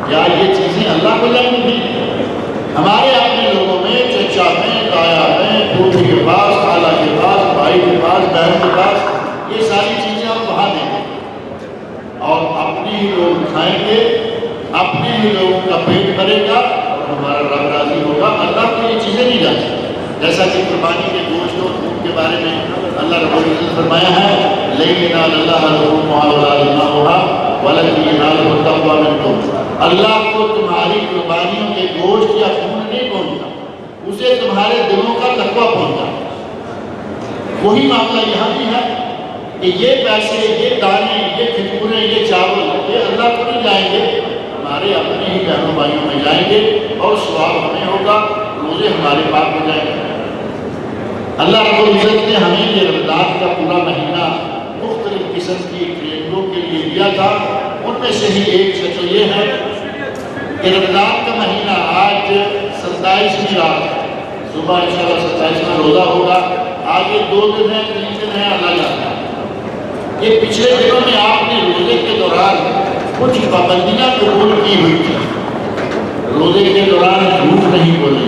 کیا یہ چیزیں اللہ کو جائیں گی؟ ہمارے اپنے لوگوں میں، چچا میں، تایا میں، پھوپھی کے پاس، خالہ کے پاس، بھائی کے پاس، بہن کے پاس، یہ ساری چیزیں ہم وہاں دیں گے، اور اپنے ہی لوگ کھائیں گے، اپنے ہی لوگوں کا پیٹ بھرے گا اور ہمارا رب راضی ہوگا۔ اللہ کو یہ چیزیں نہیں جانتی، جیسا کہ قربانی کے گوشت اور خون کے بارے میں اللہ رب العزت نے فرمایا ہے، لیکن اللہ اللہ کو تمہاری قربانیوں کے گوشت یا خون نہیں پہنچتا، اسے تمہارے دلوں کا تقویٰ پہنچتا۔ وہی معاملہ یہاں بھی ہے کہ یہ پیسے، یہ دانے، یہ کھجوریں، یہ چاول، یہ اللہ کو نہیں جائیں گے، ہمارے اپنے ہی بہنوں بھائیوں میں جائیں گے، اور ثواب ہمیں ہوگا، روزے ہمارے پاک ہو جائیں گے۔ اللہ رب العزت نے ہمیں یہ رمضان کا پورا مہینہ مختلف قسم کی ٹریننگوں کے لیے دیا تھا، ان میں سے ہی ایک شکل یہ ہے کہ رمضان کا مہینہ آج 27ویں رات، صبح انشاءاللہ 27واں روزہ ہوگا، آگے 2 دن ہیں، 3 دن ہیں، اللہ جانتا ہے۔ یہ پچھلے دنوں میں آپ نے روزے کے دوران کچھ پابندیاں قبول کی ہوئی تھی، روزے کے دوران جھوٹ نہیں بولے،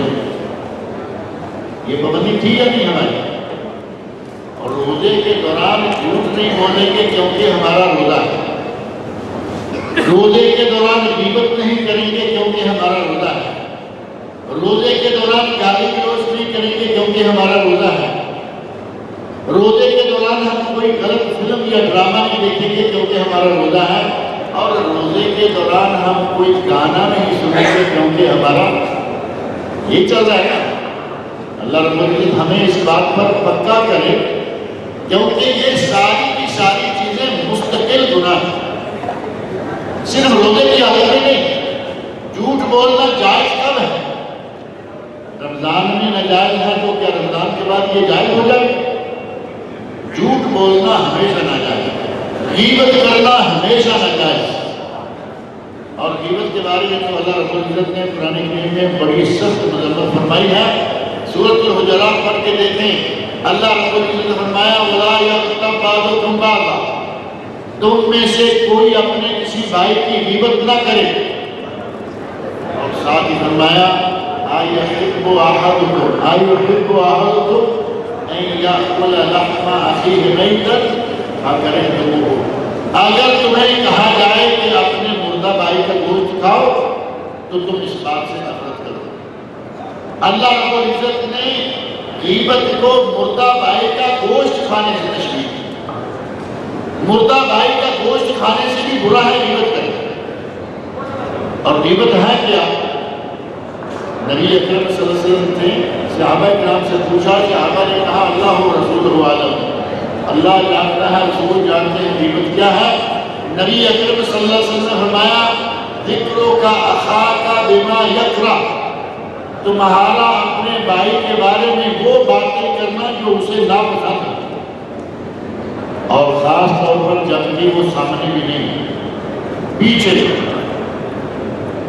یہ پابندی تھی یا نہیں ہماری؟ اور روزے کے دوران جھوٹ نہیں بولیں گے کیونکہ ہمارا روزہ ہے، روزے کے دوران غیبت نہیں کریں گے کیونکہ ہمارا روزہ ہے، روزے کے دوران گالی گلوچ نہیں کریں گے کیونکہ ہمارا روزہ ہے، روزے کے دوران ہم کوئی غلط فلم یا ڈرامہ نہیں دیکھیں گے کیونکہ ہمارا روزہ ہے، اور روزے کے دوران ہم کوئی گانا نہیں سنیں گے کیونکہ ہمارا یہ چل رہا ہے نا۔ اللہ رب العزت ہمیں اس بات پر پکا کرے کیونکہ یہ ساری کی ساری چیزیں مستقل گناہ ہیں، صرف روزے کی حالت میں نہیں۔ جھوٹ بولنا جائز کب ہے؟ رمضان میں ناجائز ہے تو کیا رمضان کے بعد یہ جائز ہو جائے؟ جھوٹ بولنا ہمیشہ ناجائز ہے، غیبت کرنا ہمیشہ ناجائز۔ اور غیبت کے بارے میں تو اللہ رب العزت نے قرآن کریم میں بڑی سخت مذمت فرمائی ہے۔ سورۃ الحجرات پڑھ کے دیکھیں، اللہ رب العزت نے فرمایا وَلَا يَغْتَبْ بَعْضُكُمْ بَعْضًا، تم میں سے کوئی اپنے کسی بھائی کی غیبت نہ کرے۔ اور ساتھ ہی فرمایا أَيُحِبُّ أَحَدُكُمْ أَن يَأْكُلَ لَحْمَ أَخِيهِ مَيْتًا فَكَرِهْتُمُوهُ، اگر تمہیں کہا جائے کہ اپنے مردہ بھائی کا گوشت کھاؤ تو تم اس بات سے نفرت کرو۔ اللہ رب العزت نے غیبت کو مردہ بھائی کا گوشت کھانے سے تشبیہ کی۔ مردہ بھائی کا گوشت کھانے سے بھی برا ہے غیبت کرنا۔ اور غیبت ہے کیا؟ نبی اکرم صلی اللہ علیہ وسلم نے صحابہ کرام سے پوچھا، صحابہ نے کہا اللہ و رسول عالم، اللہ جانتا ہے، رسول جانتے ہیں غیبت کیا ہے؟ نبی اکرم صلی اللہ علیہ وسلم نے فرمایا ذکرک اخاک بما یکرہ، تمہارا اپنے بھائی کے بارے میں وہ باتیں کرنا جو اسے ناپسند ہے، اور خاص طور پر جب بھی وہ سامنے بھی نہیں، پیچھے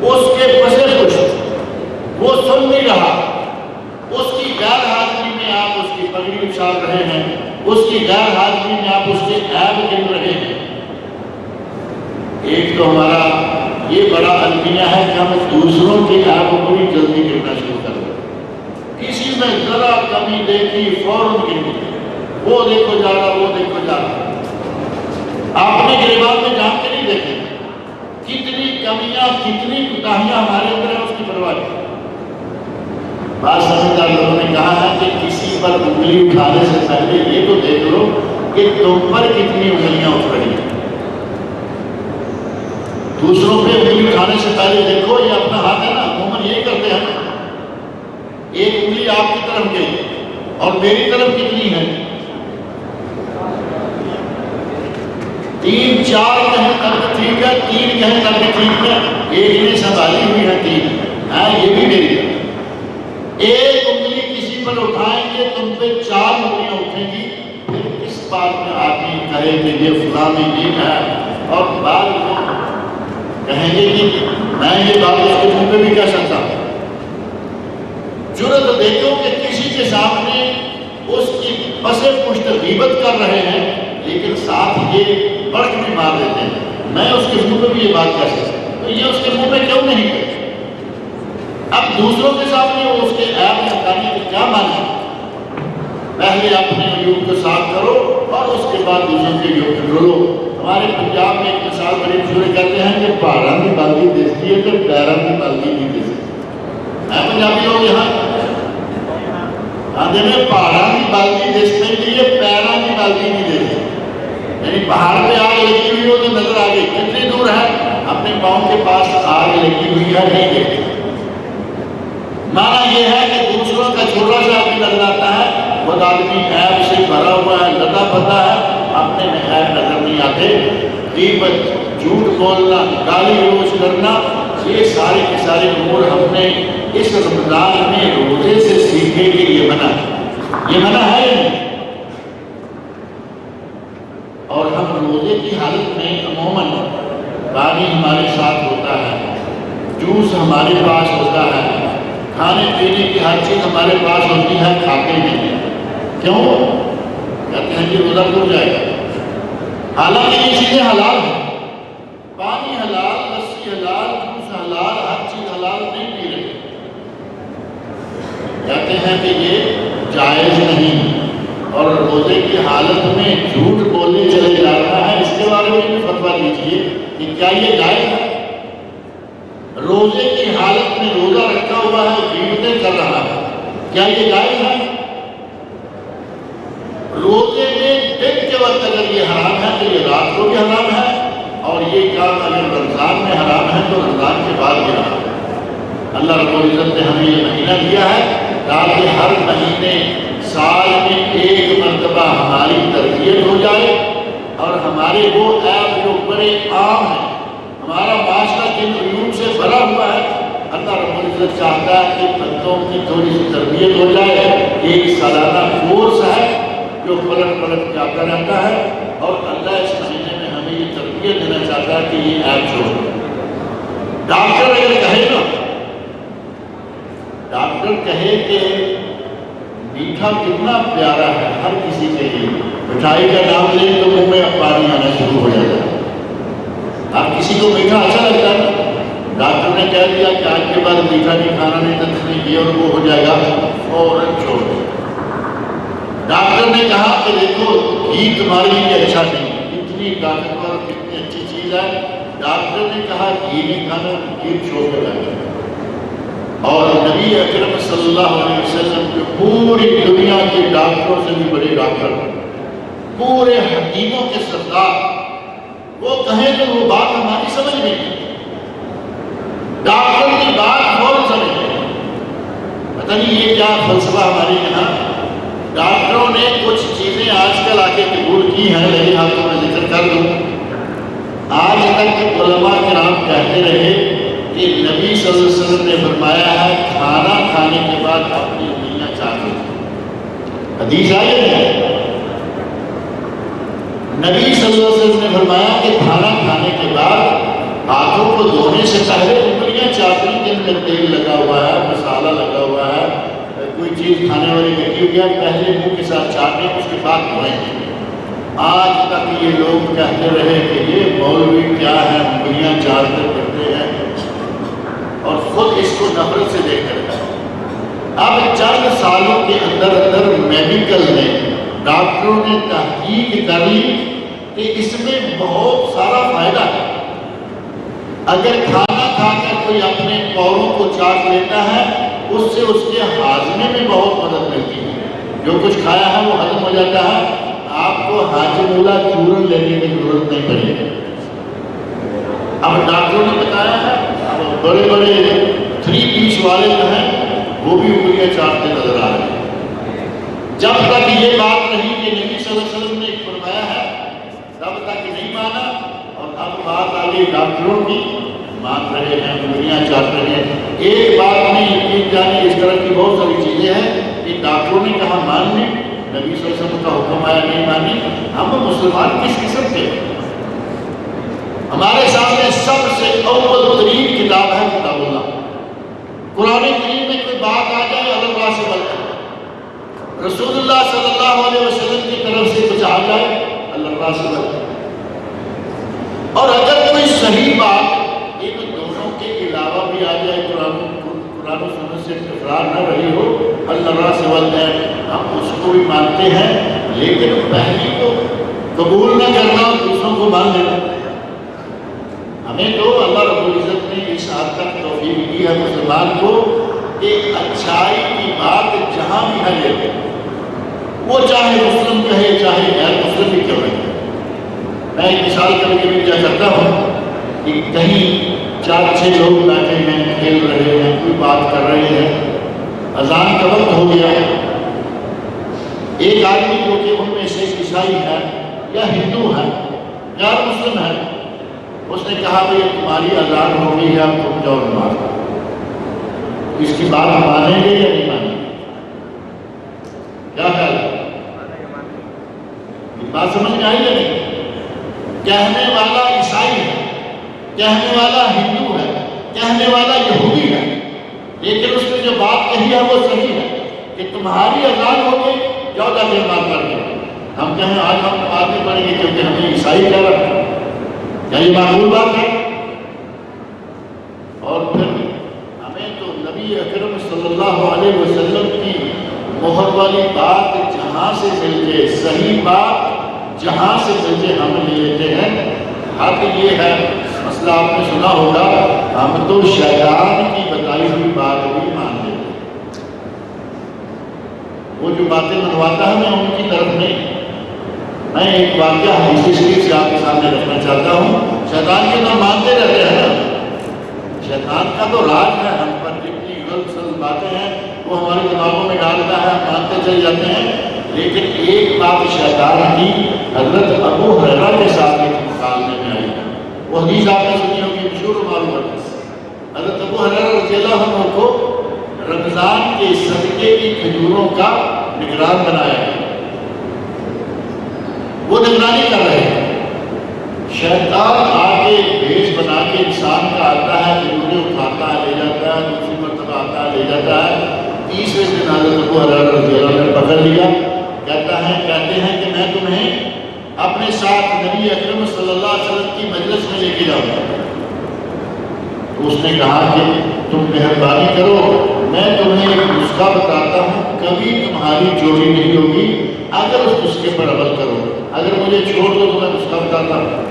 اس کے پسے پشت وہ سن نہیں رہا، اس کی غیر حاضری میں آپ اس کی پگڑی اچھال رہے ہیں، اس کی غیر حاضری میں آپ اس کے عیب گن رہے ہیں۔ ایک تو ہمارا یہ بڑا المیہ ہے کہ ہم دوسروں کے عیب کو بڑی جلدی گننا شروع کر دیں۔ کسی میں ذرا کمی دیکھی فوراً گن دی، وہ دیکھو جا رہا، وہ دیکھو جا رہا۔ آپ نے گریبان میں جان کے نہیں دیکھے کتنی کمیاں، کتنی کوتاہیاں ہمارے اندر ہیں، اس کی پرواہ نہیں۔ بعض سمجھدار لوگوں نے کہا ہے کہ کسی پر انگلی اٹھانے سے پہلے یہ تو دیکھ لو کہ تم پر کتنی انگلیاں اٹھ رہی ہیں۔ دوسروں پہ انگلی اٹھانے سے پہلے دیکھو، یہ اپنا ہاتھ ہے نا، عموماً یہی کرتے ہیں، ایک انگلی آپ کی طرف گئی اور میری طرف کتنی ہے؟ 3 4 کہیں تک ٹھیک ہے، 3 کہیں تک ٹھیک ہے، ایک نے سنبھالی ہوئی ہے 3، ہاں یہ بھی میری طرف۔ ایک انگلی کسی پر اٹھائیں گے تم پہ 4 انگلیاں اٹھیں گی، پھر کس بات میں آدمی کہے کہ یہ فلاں میں یہ ہے، اور بعد لوگ کہیں گے کہ میں یہ بات اس کے منہ پہ بھی کہہ سکتا ہوں۔ جرأت دیکھو کہ کسی کے سامنے اس کی پسے پشت غیبت کر رہے ہیں، لیکن ساتھ یہ بڑھ بھی مار دیتے ہیں میں اس کے منہ پہ بھی یہ بات کہہ سکتا ہوں، تو یہ اس کے منہ پہ کیوں نہیں کہتے؟ اب دوسروں کے سامنے وہ اس کے عیب ہٹانے کی کیا معنی ہے؟ پہلے اپنے عیوب کو صاف کرو اور اس کے بعد دوسروں کے عیوب کو ڈھولو۔ ہمارے پنجاب میں ایک مثال بڑی مشہور کہتے ہیں کہ پہاڑاں کی بالٹی دیکھتی ہے تو پیراں کی بالٹی نہیں دیکھتی۔ ہے پنجابی لوگ یہاں آدھے میں پہاڑاں کی بالٹی دیکھنے کے لیے پیراں کی بالٹی نہیں دیکھتی، یعنی پہاڑ پہ آگ لگی ہوئی ہو تو نظر آ گئی، کتنی دور ہے، اپنے پاؤں کے پاس آگ لگی ہوئی ہے نہیں دیکھتی۔ معنی یہ ہے کہ دوسروں کا چھوٹا سا بھی نظر آتا ہے، خود آدمی عیب سے بھرا ہوا ہے، لدا پتا ہے، اپنے میں عیب نظر نہیں آتے۔ غیبت، جھوٹ بولنا، گالی گلوچ کرنا، یہ سارے کے سارے امور ہم نے اس رمضان میں روزے سے سیکھے کہ یہ منع ہے، یہ منع ہے نہیں۔ اور ہم روزے کی حالت میں عموماً پانی ہمارے ساتھ ہوتا ہے، جوس ہمارے پاس ہوتا ہے، کھانے پینے کی ہر چیز ہمارے پاس ہوتی ہے، کھاتے نہیں۔ کیوں؟ کہتے ہیں کہ روزہ ٹوٹ جائے گا، حالانکہ یہ چیزیں حلال ہیں، پانی حلال، لسی حلال، جوس حلال، ہر چیز حلال نہیں پی رہے، کہتے ہیں کہ یہ جائز نہیں۔ اور روزے کی حالت میں جھوٹ بولنے چلے جا رہا ہے، اس کے بارے میں بھی فتویٰ دیجیے کہ کیا یہ جائز ہے؟ روزے کی حالت میں روزہ رکھا ہوا ہے، غیبتیں کر رہا ہے، کیا یہ جائز ہے؟ روزے میں دن کے وقت اگر یہ حرام ہے تو یہ رات کو بھی حرام ہے، اور یہ کام اگر رمضان میں حرام ہے تو رمضان کے بعد بھی حرام ہے۔ اللہ رب العزت نے ہمیں یہ مہینہ دیا ہے تاکہ ہر مہینے سال میں ایک مرتبہ ہماری تربیت ہمارے وہ ایپ جو بڑے عام ہیں، ہمارا معاشرہ جن عیوب سے بھرا ہوا ہے، اللہ رب العزت چاہتا ہے کہ بندوں کی تھوڑی سی تربیت ہو جائے۔ ایک سالانہ کورس ہے جو پلٹ پلٹ کے آتا رہتا ہے، اور اللہ اس مہینے میں ہمیں یہ تربیت دینا چاہتا ہے کہ یہ ایپ چھوڑو۔ ڈاکٹر اگر کہے نا، ڈاکٹر کہے کہ میٹھا کتنا پیارا ہے ہر کسی کے لیے، مٹھائی کا نام لیں تو منہ میں پانی آنا شروع ہو جاتا ہے۔ اب کسی کو میٹھا اچھا لگتا ہے، ڈاکٹر نے کہہ دیا کہ آج کے بعد میٹھا نہیں کھانا، نہیں تو نہیں یہ اور وہ ہو جائے گا، فوراً چھوڑ دو۔ ڈاکٹر نے کہا کہ دیکھو گھی تمہارے لیے اچھا نہیں، کتنی طاقتور اور کتنی اچھی چیز ہے، ڈاکٹر نے کہا گھی نہیں کھانا، گھی چھوڑ کر جانا۔ اور نبی اکرم صلی اللہ علیہ وسلم کے پوری دنیا کے ڈاکٹروں سے بھی بڑے ڈاکٹر، پورے حکیموں کے سردار، وہ کہیں تو وہ بات ہماری سمجھ میں نہیں، ڈاکٹر کی بات فوراً سمجھ میں، پتہ نہیں یہ کیا فلسفہ ہمارے یہاں۔ ڈاکٹروں نے کچھ چیزیں آج کل آ کے قبول کی ہیں، لیکن آپ کو میں ذکر کر دوں، آج تک علماء کرام کہتے رہے کہ نبی صلی اللہ علیہ وسلم نے فرمایا ہے کھانا کھانے کے بعد اپنی انگلیاں چاٹو۔ حدیث آئی ہے، نبی صلی اللہ علیہ وسلم نے فرمایا کہ کھانا کھانے کے بعد ہاتھوں کو دھونے سے پہلے انگلیاں چاٹنے کے اندر تیل لگا ہوا ہے، مسالہ لگا ہوا ہے، کوئی چیز کھانے والی لگی ہوئی ہے، پہلے منہ کے ساتھ چاٹیں اس کے بعد دھوئیں۔ آج تک یہ لوگ کہتے رہے کہ یہ مولوی کیا ہے، انگلیاں چاٹ کر کرتے ہیں، اور خود اس کو نفرت سے دیکھ کر۔ اب چند سالوں کے اندر میڈیکل نے، ڈاکٹروں نے تحقیق کر لی کہ اس میں بہت سارا فائدہ ہے۔ اگر کھانا کھا کر کوئی اپنے پوروں کو چاٹ لیتا ہے، اس سے اس کے ہاضمے میں بہت مدد ملتی ہے، جو کچھ کھایا ہے وہ ہضم ہو جاتا ہے، آپ کو ہاجمولہ چورن لینے کی ضرورت نہیں پڑے گی۔ اب ڈاکٹروں نے بتایا ہے، بڑے بڑے 3 پیس والے جو ہیں وہ بھی انگلیاں چاٹتے نظر آ رہے ہیں۔ جب تک یہ بات نہیں کہ نبی صلی اللہ علیہ وسلم نے فرمایا ہے، تب تک نہیں مانا، اور اب بات آ گئی ڈاکٹروں کی، مان رہے ہیں، انگلیاں چاٹ رہے ہیں۔ ایک بات میں یقین جانے، اس طرح کی بہت ساری چیزیں ہیں کہ ڈاکٹروں نے کہا مان لیں، نبی صلی اللہ علیہ وسلم کا حکم آیا نہیں مانی۔ ہم مسلمان کس قسم کے؟ ہمارے سامنے سب سے اول ترین کتاب ہے کتاب اللہ۔ قرآن کریم میں کوئی بات آ جائے اللہ سے بل جائے، رسول اللہ صلی اللہ علیہ وسلم کی طرف سے کچھ آ جائے اللہ سے بل جائے، اور اگر کوئی صحیح بات ان دونوں کے علاوہ بھی آ جائے، قرآن و سنت سے ٹکرا نہ رہی ہو، اللہ سے بل جائے، ہم اس کو بھی مانتے ہیں، لیکن پہلی کو قبول نہ کرنا اور دوسروں کو مان لینا۔ ہمیں تو اللہ رب العزت نے اس حد تک توفیق دی ہے مسلمان کو کہ اچھائی کی بات جہاں بھی ہے لے، وہ چاہے مسلم کہے چاہے غیر مسلم بھی کیوں نہیں۔ میں ایک مثال کر کے بھی کیا کرتا ہوں کہ کہیں 4-6 لوگ بیٹھے ہیں، کھیل رہے ہیں، کوئی بات کر رہے ہیں، اذان کا وقت ہو گیا ہے، ایک آدمی جو کہ ان میں سے عیسائی ہے یا ہندو ہے یا مسلم ہے، اس نے کہا بھئی تمہاری اذان ہو گئی ہے، اب تم جاؤ نماز پڑھو۔ اس کی بات مانیں گے یا نہیں مانیں گے؟ کیا خیال ہے؟ بات سمجھ میں آئی یا نہیں؟ کہنے والا عیسائی ہے، کہنے والا ہندو ہے، کہنے والا یہودی ہے، لیکن اس نے جو بات کہی ہے وہ صحیح ہے کہ تمہاری اذان ہو گئی، جاؤ جا کے نماز پڑھ گئے۔ ہم کہیں آج ہم نماز نہیں پڑھیں گے کیونکہ ہمیں عیسائی کہہ رہا ہے، کیا یہ معقول بات ہے؟ اور پھر ہمیں تو نبی اکرم صلی اللہ علیہ وسلم کی مہر والی بات جہاں سے مل جائے، صحیح بات جہاں سے مل جائے ہم لے لیتے ہیں۔ حق یہ ہے، مسئلہ آپ نے سنا ہوگا، ہم تو شیطان کی بتائی ہوئی بات بھی مان لیتے ہیں۔ وہ جو باتیں منواتا ہے میں ان کی طرف نہیں، میں ایک واقعہ حدیث شریف سے آپ کے سامنے رکھنا چاہتا ہوں۔ شیطان کے تو مانتے رہتے ہیں نا، شیطان کا تو راج ہے، ہم پر جتنی غلط سلط باتیں ہیں وہ ہمارے دماغوں میں ڈالتا ہے، ہم مانتے چلے جاتے ہیں، لیکن ایک بات شیطان کی حضرت ابو ہریرہ کے ساتھ ایک مکالمے میں آئی، وہ حدیث آپ نے سنی ہوگی، مشہور و معروف حدیث۔ حضرت ابو ہریرہ رضی اللہ عنہ کو رمضان کے صدقے کی کھجوروں کا نگران بنایا گیا، وہ نگرانی کر رہے ہیں۔ شیطان آگے بھیس بنا کے انسان کا آتا ہے، کھجوریں اٹھاتا ہے لے جاتا ہے، دوسری مرتبہ آتا ہے لے جاتا ہے۔ تیسرے دن حضرت ابو ہریرہ رضی اللہ عنہ نے پکڑ لیا، کہتے ہیں کہ میں تمہیں اپنے ساتھ نبی اکرم صلی اللہ علیہ وسلم کی مجلس میں لے کے جاؤں گا۔ تو اس نے کہا کہ تم مہربانی کرو، میں تمہیں ایک نسخہ بتاتا ہوں، کبھی تمہاری چوری نہیں ہوگی اگر اس نسخے پر عمل کرو، اگر مجھے چھوڑ دو تو میں نسخہ بتاتا ہوں۔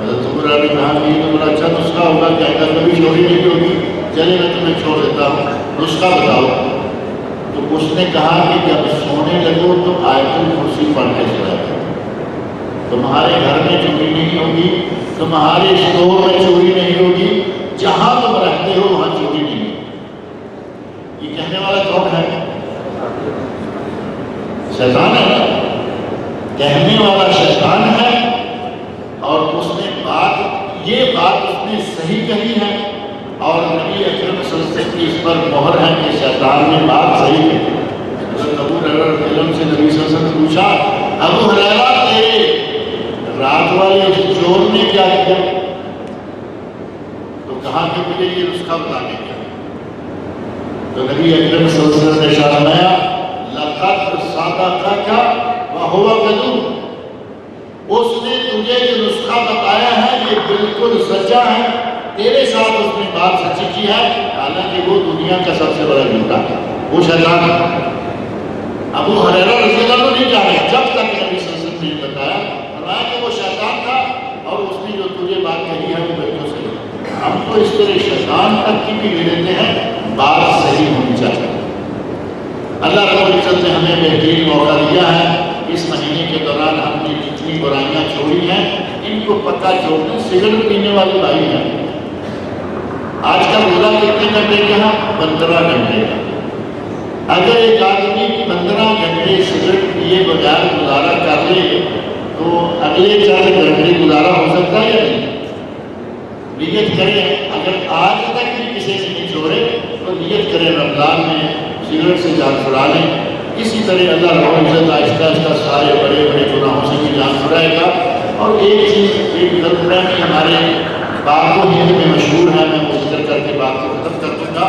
حضرت ابو ہریرہ نے کہا کہ یہ تو بڑا اچھا نسخہ ہوگا کہ اگر کبھی چوری نہیں ہوگی، چلے میں تمہیں چھوڑ دیتا ہوں، نسخہ بتاؤ۔ تو اس نے کہا کہ جب سونے لگو تو آیت الکرسی پڑھ کے سویا کرو، تمہارے گھر میں چوری نہیں ہوگی، تمہارے اسٹور میں چوری نہیں ہوگی، جہاں تم رہتے ہو وہاں چوری نہیں ہوگی۔ یہ کہنے والا کون ہے؟ شیطان ہے، کہنے والا شیطان ہے، اور اس نے یہ بات اس نے صحیح کہی ہے، اور نبی اکرم صلی اللہ علیہ وسلم کی اس پر مہر ہے کہ شیطان نے بات صحیح کہی۔ حضرت ابو ہریرہ رضی اللہ عنہ سے نبی صلی اللہ علیہ وسلم نے پوچھا، ابو ہریرہ تیرے رات والے اس چور نے کیا کیا؟ تو کہا کہ مجھے یہ نسخہ بتانے کیا۔ تو نبی اکرم صلی اللہ علیہ وسلم نے ارشاد فرمایا، لقد صدقک وہو کذوب، اس نے تجھے جو نسخہ بتایا ہے یہ بالکل سچا ہے، تیرے ساتھ اس نے بات سچی کی ہے، حالانکہ وہ دنیا کا سب سے بڑا جھوٹا ہے، وہ شیطان ہے۔ ابو ہریرہ رضی اللہ عنہ نہیں جانے جب تک نبی صلی اللہ علیہ وسلم نے بتایا، فرمایا کہ وہ شیطان تھا اور اس نے جو تجھے بات کہی ہے وہ بالکل صحیح ہے۔ ہم تو اس طرح شیطان تک کی بھی لے لیتے ہیں، بات صحیح ہونی چاہیے۔ اللہ رب العزت نے ہمیں بہترین موقع دیا ہے، اس مہینے کے دوران ہم نے جتنی برائیاں چھوڑی ہیں ان کو پکا چھوڑ دیں۔ سگریٹ پینے والے بھائی ہیں، آج کا روزہ کتنے گھنٹے کا ہے؟ 15 گھنٹے کا۔ اگر ایک آدمی 15 گھنٹے سگریٹ پیے بغیر گزارا کر لے تو اگلے 4 گھنٹے گزارا ہو سکتا ہے یا نہیں؟ نیت کریں، اگر آج تک بھی کسی سے نہیں چھوڑے تو نیت کریں رمضان میں سگریٹ سے جان چھڑا لیں۔ اسی طرح اللہ رب العزت آہستہ آہستہ سارے بڑے بڑے گناہوں سے بھی جان چھڑائے گا۔ اور ایک چیز ایک غلطی ہمارے بات و ہند میں مشہور ہے، میں وہ ذکر کر کے بات کو ختم کر دوں گا۔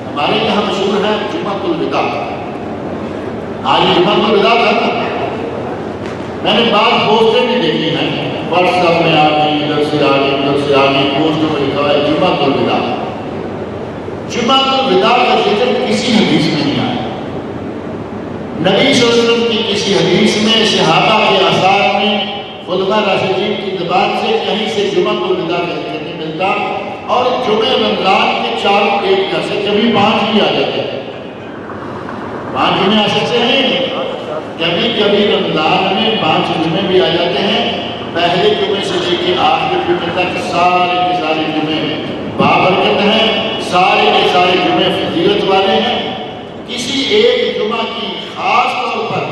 ہمارے یہاں مشہور ہے جمعۃ الوداع۔ آج جمعۃ الوداع تھا نا، میں نے بعض پوسٹیں بھی دیکھی ہیں واٹس ایپ میں، آ گئی ادھر سے آ گئی ادھر سے آ گئی، پوسٹوں میں لکھا ہے جمعۃ الوداع۔ جمعۃ الوداع کا ذکر کسی حدیث میں نہیں آیا، نبی صلی اللہ علیہ وسلم کی کسی حدیث میں، صحابہ کے آثار میں، خلفاء راشدین کی زبان سے کہیں سے جمعۃ الوداع کا ذکر نہیں ملتا۔ اور جمعہ رمضان کے چاروں ایک جیسے، کبھی 5 بھی آ جاتے ہیں، 5 جمعے آ سکتے ہیں، کبھی کبھی رمضان میں 5 جمعے بھی آ جاتے ہیں۔ پہلے جمعے سے لے کے آخری جمعے تک سارے کے سارے جمعے بابرکت ہیں، سارے کے سارے جمعے فضیلت والے ہیں۔ کسی ایک جمعہ کی خاص طور پر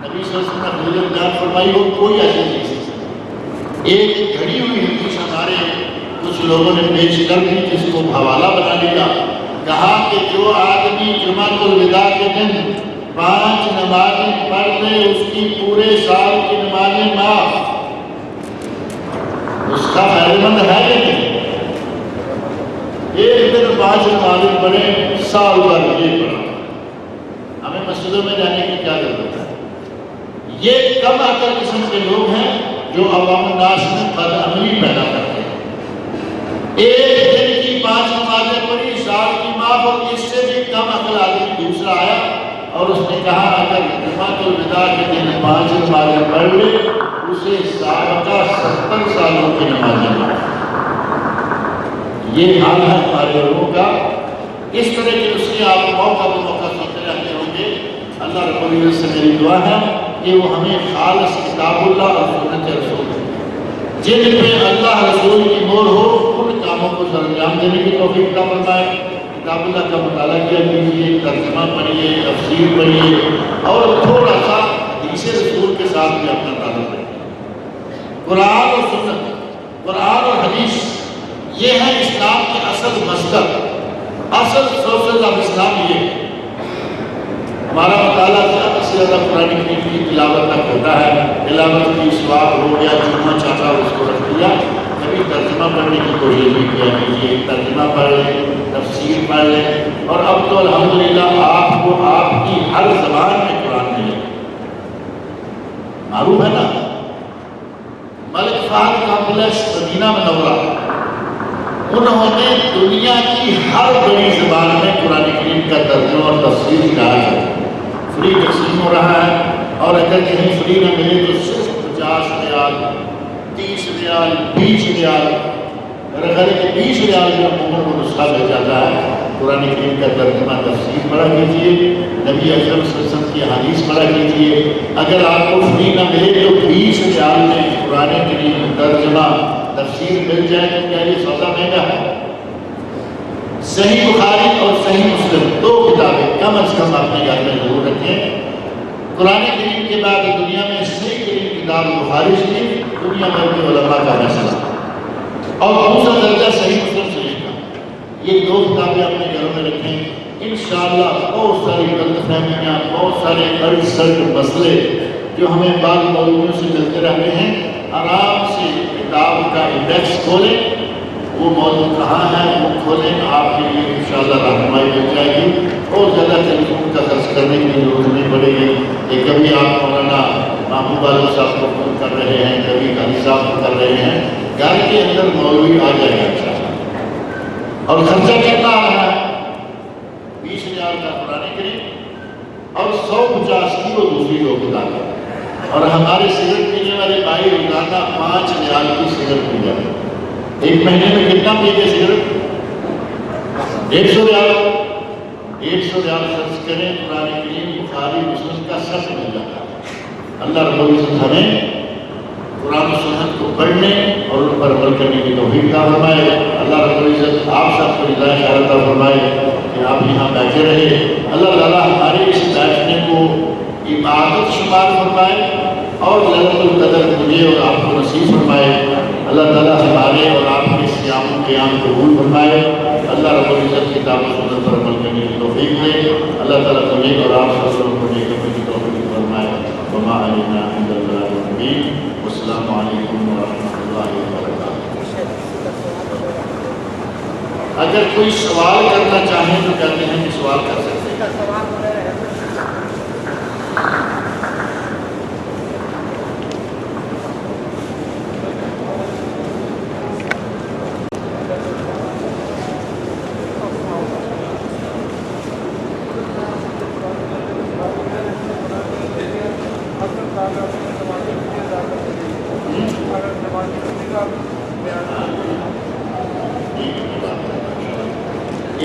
نبی صلی اللہ علیہ وسلم نے فضیلت بیان فرمائی ہو، کوئی ایسی نہیں سکتا۔ ایک گھڑی ہوئی حدیث ہمارے کچھ لوگوں نے پیش کر دی، جس کو حوالہ بنا لیا، کہا کہ جو آدمی جمعۃ الوداع کے دن 5 نمازیں پڑھ لے اس کی پورے سال کی نمازیں معاف۔ اس کا فائدہ مند ہے کہ نہیں؟ ایک دن 5 نمازیں پڑھیں، سال بھر یہ پڑھا، ہمیں مسجدوں میں جانے کی کیا ضرورت ہے؟ یہ کم عقل قسم کے لوگ ہیں جو عوام الناس میں بدعملی پیدا کرتے ہیں۔ ایک دن کی 5 نمازیں پڑھی، سال کی معاف، اور اس سے بھی کم عقل آدمی دوسرا آیا اور اس نے کہا اگر جمعۃ الوداع کے دن 5 نمازیں پڑھ لے اسے سابقہ 70 سالوں کی نمازیں معاف۔ یہ حال ہے ہمارے لوگوں کا۔ اس طرح کے اس کے آپ موقع بہ موقع سنتے رہتے ہوں گے۔ اللہ رب العزت سے میری دعا ہے کہ وہ ہمیں خالص کتاب اللہ اور سنت رسول جن پہ اللہ رسول کی مہر ہو ان کاموں کو سر انجام دینے کی توفیق عطا فرمائے۔ کتاب اللہ کا مطالعہ کیا کیجیے، ترجمہ پڑھیے، تفسیر پڑھیے، اور تھوڑا سا حدیث رسول کے ساتھ بھی اپنا تعلق رکھیے۔ قرآن اور سنت، قرآن اور حدیث، یہ ہے اسلام کے اصل مصدر، اصل سورسز آف اسلام یہ ہے۔ ہمارا مطالعہ زیادہ سے زیادہ قرآن کریم کی تلاوت تک ہوتا ہے، تلاوت کی سواب ہو گیا، جمعہ چاہتا اس کو رکھ دیا، کبھی ترجمہ پڑھنے کی کوشش بھی کیا کیجیے، ترجمہ پڑھ لیں، تفسیر پڑھ لیں، اور اب تو الحمدللہ آپ کو آپ کی ہر زبان میں قرآن ملے، معروف ہے نا۔ ملک فہد کمپلیکس مدینہ منورہ، انہوں نے دنیا کی ہر بڑی زبان میں قرآن کریم کا ترجمہ اور تفسیر کہا ہے، فری تقسیم ہو رہا ہے، اور اگر کہیں فری نہ ملے تو صرف 50 ریال، 30 ریال، 20 ریال، میرا خیال ہے کہ 20 ریال جو عموماً وہ نسخہ مل جاتا ہے۔ قرآن کریم کا ترجمہ تفسیر پڑھا کیجیے، نبی اکرم صلی اللہ علیہ وسلم کی حدیث پڑھا کیجیے۔ اگر آپ کو فری نہ ملے تو 20 ریال میں قرآن کریم ترجمہ تفسیر مل جائے تو کیا یہ سودا مہنگا ہے؟ صحیح بخاری اور صحیح مسلم، 2 کتابیں کم از کم اپنے گھر میں ضرور رکھیں۔ قرآن کریم کے بعد دنیا میں صحیح ترین کتاب بخاری شریف، دنیا بھر کے علماء کا فیصلہ، اور دوسرا درجہ صحیح مسلم شریف کا۔ یہ 2 کتابیں اپنے گھروں میں رکھیں، انشاءاللہ بہت ساری غلط فہمیاں، بہت سارے ارسٹ مسئلے جو ہمیں بعض موضوعوں سے ملتے رہتے ہیں، آرام سے کتاب کا انڈیکس کھولیں، وہ موضوع کہاں ہے وہ کھولیں، آپ کے لیے انشاءاللہ رہنمائی مل جائے گی۔ اور زیادہ ٹیلی فون کا خرچ کرنے کی ضرورت نہیں پڑے گی کہ کبھی آپ مولانا محبوب عالم صاحب کو فون کر رہے ہیں، کبھی قاضی صاحب کو کر رہے ہیں، گھر کے اندر مولوی آ جائے گا انشاءاللہ۔ اور خرچہ کتنا آ رہا ہے؟ 20 ریال کا قرآن کریم اور 150 کی وہ دوسری 2 کتابیں، اور ہمارے سگریٹ پینے والے بھائی روزانہ 5 ریال کی سگریٹ پی جاتے ہیں۔ ایک مہینے میں کتنا پیتے سگریٹ؟ 150 ریال، 150 ریال خرچ کریں، قرآن کریم بخاری مسلم کا سب مل جاتا ہے۔ اللہ رب العزت ہمیں قرآن و سنت کو پڑھنے اور ان پر عمل کرنے کی توفیق عطا فرمائے۔ اللہ رب العزت آپ سب کو رضا خیر عطا فرمائے کہ آپ یہاں بیٹھے رہے۔ اللہ تعالیٰ ہمارے اس بیٹھنے کو عبادت شمار فرمائے اور ليلۃ القدر مجھے اور آپ کو نصیب فرمائے۔ اللہ تعالیٰ ہمارے اور آپ کے صیام و قیام قبول فرمائے۔ اللہ رب العزت کتاب و سنت پر عمل کرنے کی توفیق دے۔ اللہ تعالیٰ مجھے اور آپ سب کو نیک عمل کی توفیق فرمائے۔ وما علینا الا البلاغ المبین۔ السلام علیکم ورحمۃ اللہ وبرکاتہ۔ اگر کوئی سوال کرنا چاہیں تو کہتے ہیں کہ سوال کر سکتے ہیں۔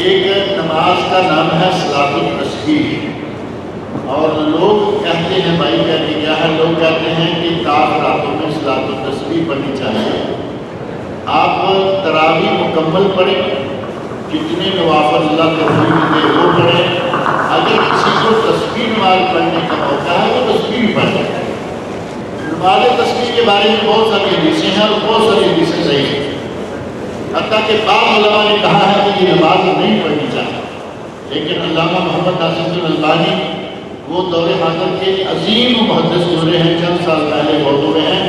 ایک نماز کا نام ہے صلاۃ التسبیح، اور لوگ کہتے ہیں، بھائی کہتے کیا ہے، لوگ کہتے ہیں کہ طاق راتوں میں صلاۃ التسبیح پڑھنی چاہیے۔ آپ تراویح مکمل پڑھیں، جتنے نوافل اللہ توفیق دے وہ پڑھیں۔ اگر کسی کو تسبیح نماز پڑھنے کا موقع ہے تو تسبیح پڑھیں۔ نماز تسبیح کے بارے میں بہت ساری حدیثیں ہیں اور بہت ساری حدیثیں صحیح ہیں، حتیٰ کہ بعض علماء نے کہا ہے کہ یہ نماز نہیں پڑھنی چاہیے، لیکن علامہ محمد ناصر الالبانی وہ دور حاضر کے عظیم محدث گزرے ہیں، چند سال پہلے بہت ہوئے ہیں،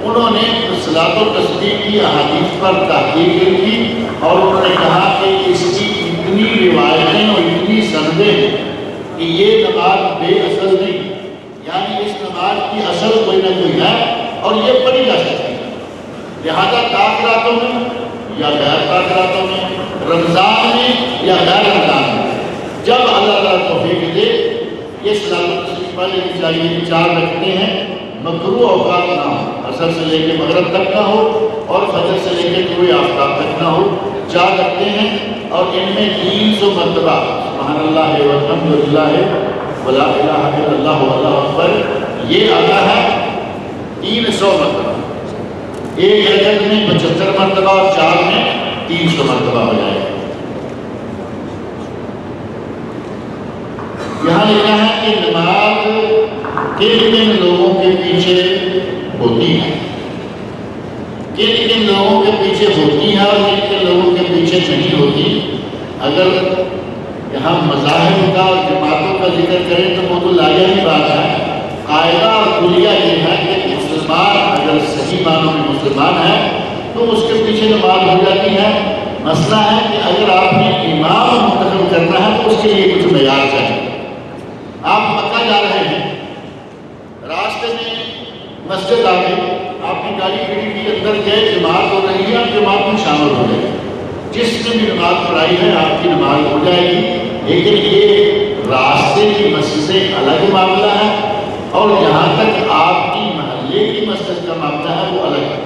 انہوں نے صلاۃ التسبیح کی احادیث پر تحقیق کی اور انہوں نے کہا کہ اس کی اتنی روایتیں اور اتنی سندیں ہیں کہ یہ نماز بے اصل نہیں، یعنی اس نماز کی اصل کوئی نہ کوئی ہے اور یہ پڑھی جا سکتی ہے۔ لہذا طاق راتوں میں یا غیر طاق راتوں میں، رمضان میں یا غیر رمضان میں، جب اللہ تعالیٰ توفیق دے یہ صلاۃ التسبیح پڑھ لینی چاہیے۔ 4 رکھتے ہیں، مکروہ اوقات نہ ہو، عصر سے لے کے مغرب تک نہ ہو اور فجر سے لے کے طلوع آفتاب تک نہ ہو، 4 رکھتے ہیں، اور ان میں 300 مرتبہ سبحان اللہ والحمد للہ ولا الہ الا اللہ واللہ اکبر یہ آتا ہے 300 مرتبہ۔ ایک رکعت میں 75 مرتبہ اور 4 میں 300 مرتبہ ہو جائے گا۔ یہاں لکھا ہے کہ نماز کن کن لوگوں کے پیچھے ہوتی ہے، کن کن لوگوں کے پیچھے ہوتی ہے اور کن کن لوگوں کے پیچھے نہیں ہوتی۔ اگر یہاں مذاہب کا اور جماعتوں کا ذکر کریں تو وہ تو لازمی بات ہے، قاعدہ اور کلیہ یہ ہے کہ مسلمان اگر صحیح معنوں میں مسلمان ہے تو اس کے پیچھے نماز ہو جاتی ہے۔ مسئلہ ہے کہ اگر آپ نے امام منتخب کرنا ہے تو اس کے لیے کچھ معیار چاہیے۔ آپ مکہ جا رہے ہیں، راستے میں مسجد آ گئی، آپ نے گاڑی کھڑی کی، اندر گئے، جماعت ہو رہی ہے، آپ جماعت میں شامل ہو گئے، جس نے بھی نماز پڑھائی ہے آپ کی نماز ہو جائے گی، لیکن یہ راستے کی مسجد سے الگ معاملہ ہے، اور جہاں تک آپ کی محلے کی مسجد کا معاملہ ہے وہ الگ ہے۔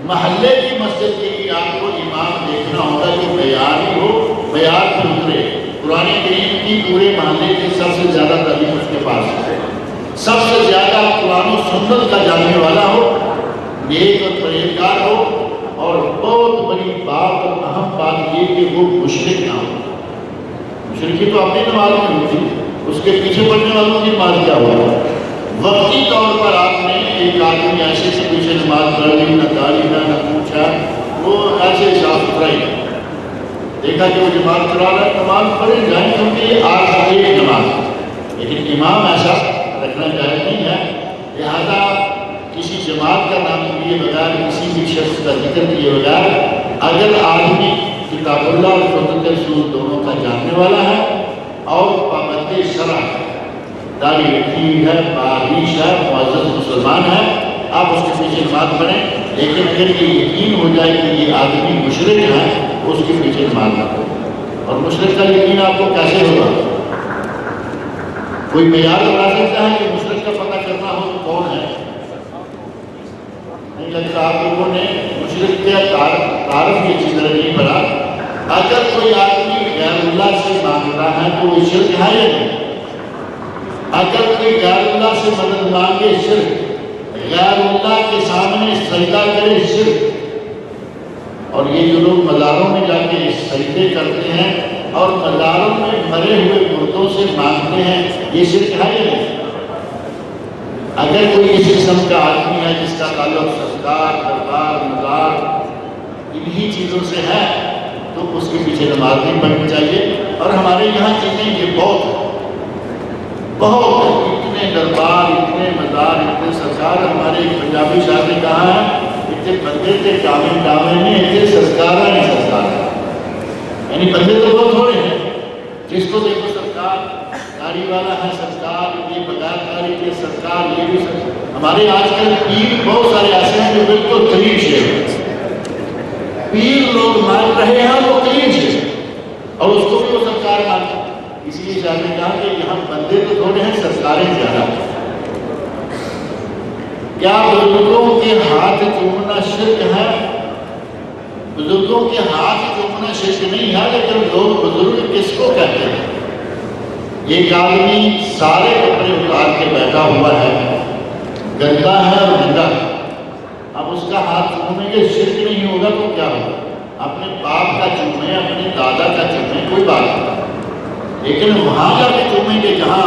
محلے کی مسجد کے لیے آپ کو امام دیکھنا ہوگا جو معیاری ہو، معیار پہ اترے۔ قرآن کریم کی پورے محلے کی سب سے زیادہ تعلیم اس کے پاس ہے، سب سے زیادہ قرآن و سنت کا جاننے والا ہو، نیک اور پرہیزگار ہو، اور بہت بڑی بات اور اہم بات یہ کہ وہ مشرک نہ ہو۔ مشرکی تو اپنی نماز میں ہوتی، اس کے پیچھے پڑھنے والوں کی نماز کیا ہوا؟ وقتی طور پر آپ نے ایک آدمی ایسے سے پیچھے نماز پڑھ لی، نہ داڑھی نہ پوچھا، وہ ایسے صاف ستھرا ہی دیکھا کہ وہ جماعت کرا رہا ہے، نماز پڑھے جائیں کیونکہ یہ آج ایک نماز ہے، لیکن امام ایسا رکھنا جائز نہیں ہے۔ لہذا کسی جماعت کا نام لیے بغیر، کسی بھی شخص کا ذکر کیے بغیر، اگر آدمی کتاب اللہ اور سنت رسول دونوں کا جاننے والا ہے اور پابند شرع ہے، داڑھی رکھی ہے، باریش ہے، معزز مسلمان ہے، آپ اس کے پیچھے نماز پڑھیں، لیکن پھر یہ یقین ہو جائے کہ یہ آدمی مشرک ہے، اس کے پیچھے نماز نہ پڑھیں۔ اور مشرک کا یقین آپ کو کیسے ہوگا؟ کوئی معیار بتا سکتا ہے کہ مشرک کا پتہ کرنا ہو تو کون ہے؟ نہیں لگتا آپ لوگوں نے مشرک کے تعارف کی اچھی طرح نہیں پڑھا۔ اگر کوئی آدمی غیر اللہ سے مانگتا ہے تو وہ شرک ہے یا نہیں؟ اگر کوئی غیر اللہ سے مدد مانگے شرک، غیر اللہ کے سامنے سجدہ کرے شرک، اور یہ جو لوگ مزاروں میں جا کے سجدے کرتے ہیں اور مزاروں میں مرے ہوئے مردوں سے مانگتے ہیں، یہ شرک ہے یا نہیں؟ اگر کوئی اس قسم کا آدمی ہے جس کا تعلق سرکار، دربار، مزار انہی چیزوں سے ہے تو اس کے پیچھے نماز نہیں پڑھنی چاہیے۔ اور ہمارے یہاں چیزیں یہ بہت اتنے دربار، اتنے مزار، اتنے سرکار، ہمارے ایک پنجابی شاعر نے کہا ہے اتنے بندے تھے کامے کامے میں، اتنے سرکار نہیں سرکار، یعنی بندے تو بہت تھوڑے ہیں، جس کو دیکھو سرکار، داڑھی والا ہے سرکار، یہ بغیر داڑھی کے سرکار، یہ بھی سرکار۔ ہمارے آج کل پیر بہت سارے ایسے ہیں جو بالکل کلین شیو ہیں، پیر لوگ مان رہے ہیں وہ کلین شیو، اور اس کو بھی وہ سرکار مانتے ہیں۔ اسی لیے شاعر نے کہا کہ یہاں بندے تو تھوڑے ہیں، سرکاریں زیادہ۔ کیا بزرگوں کے ہاتھ چومنا شرک ہے؟ بزرگوں کے ہاتھ چومنا شرک نہیں ہے، لیکن لوگ بزرگ کس کو کہتے ہیں؟ ایک آدمی سارے کپڑے اتار کے بیٹھا ہوا ہے، گندا ہے اور ننگا ہے، اب اس کا ہاتھ چومیں گے شرک نہیں ہوگا تو کیا ہوگا؟ اپنے باپ کا چومیں، اپنے دادا کا چومیں، کوئی بات نہیں، لیکن وہاں جا کے چومیں گے جہاں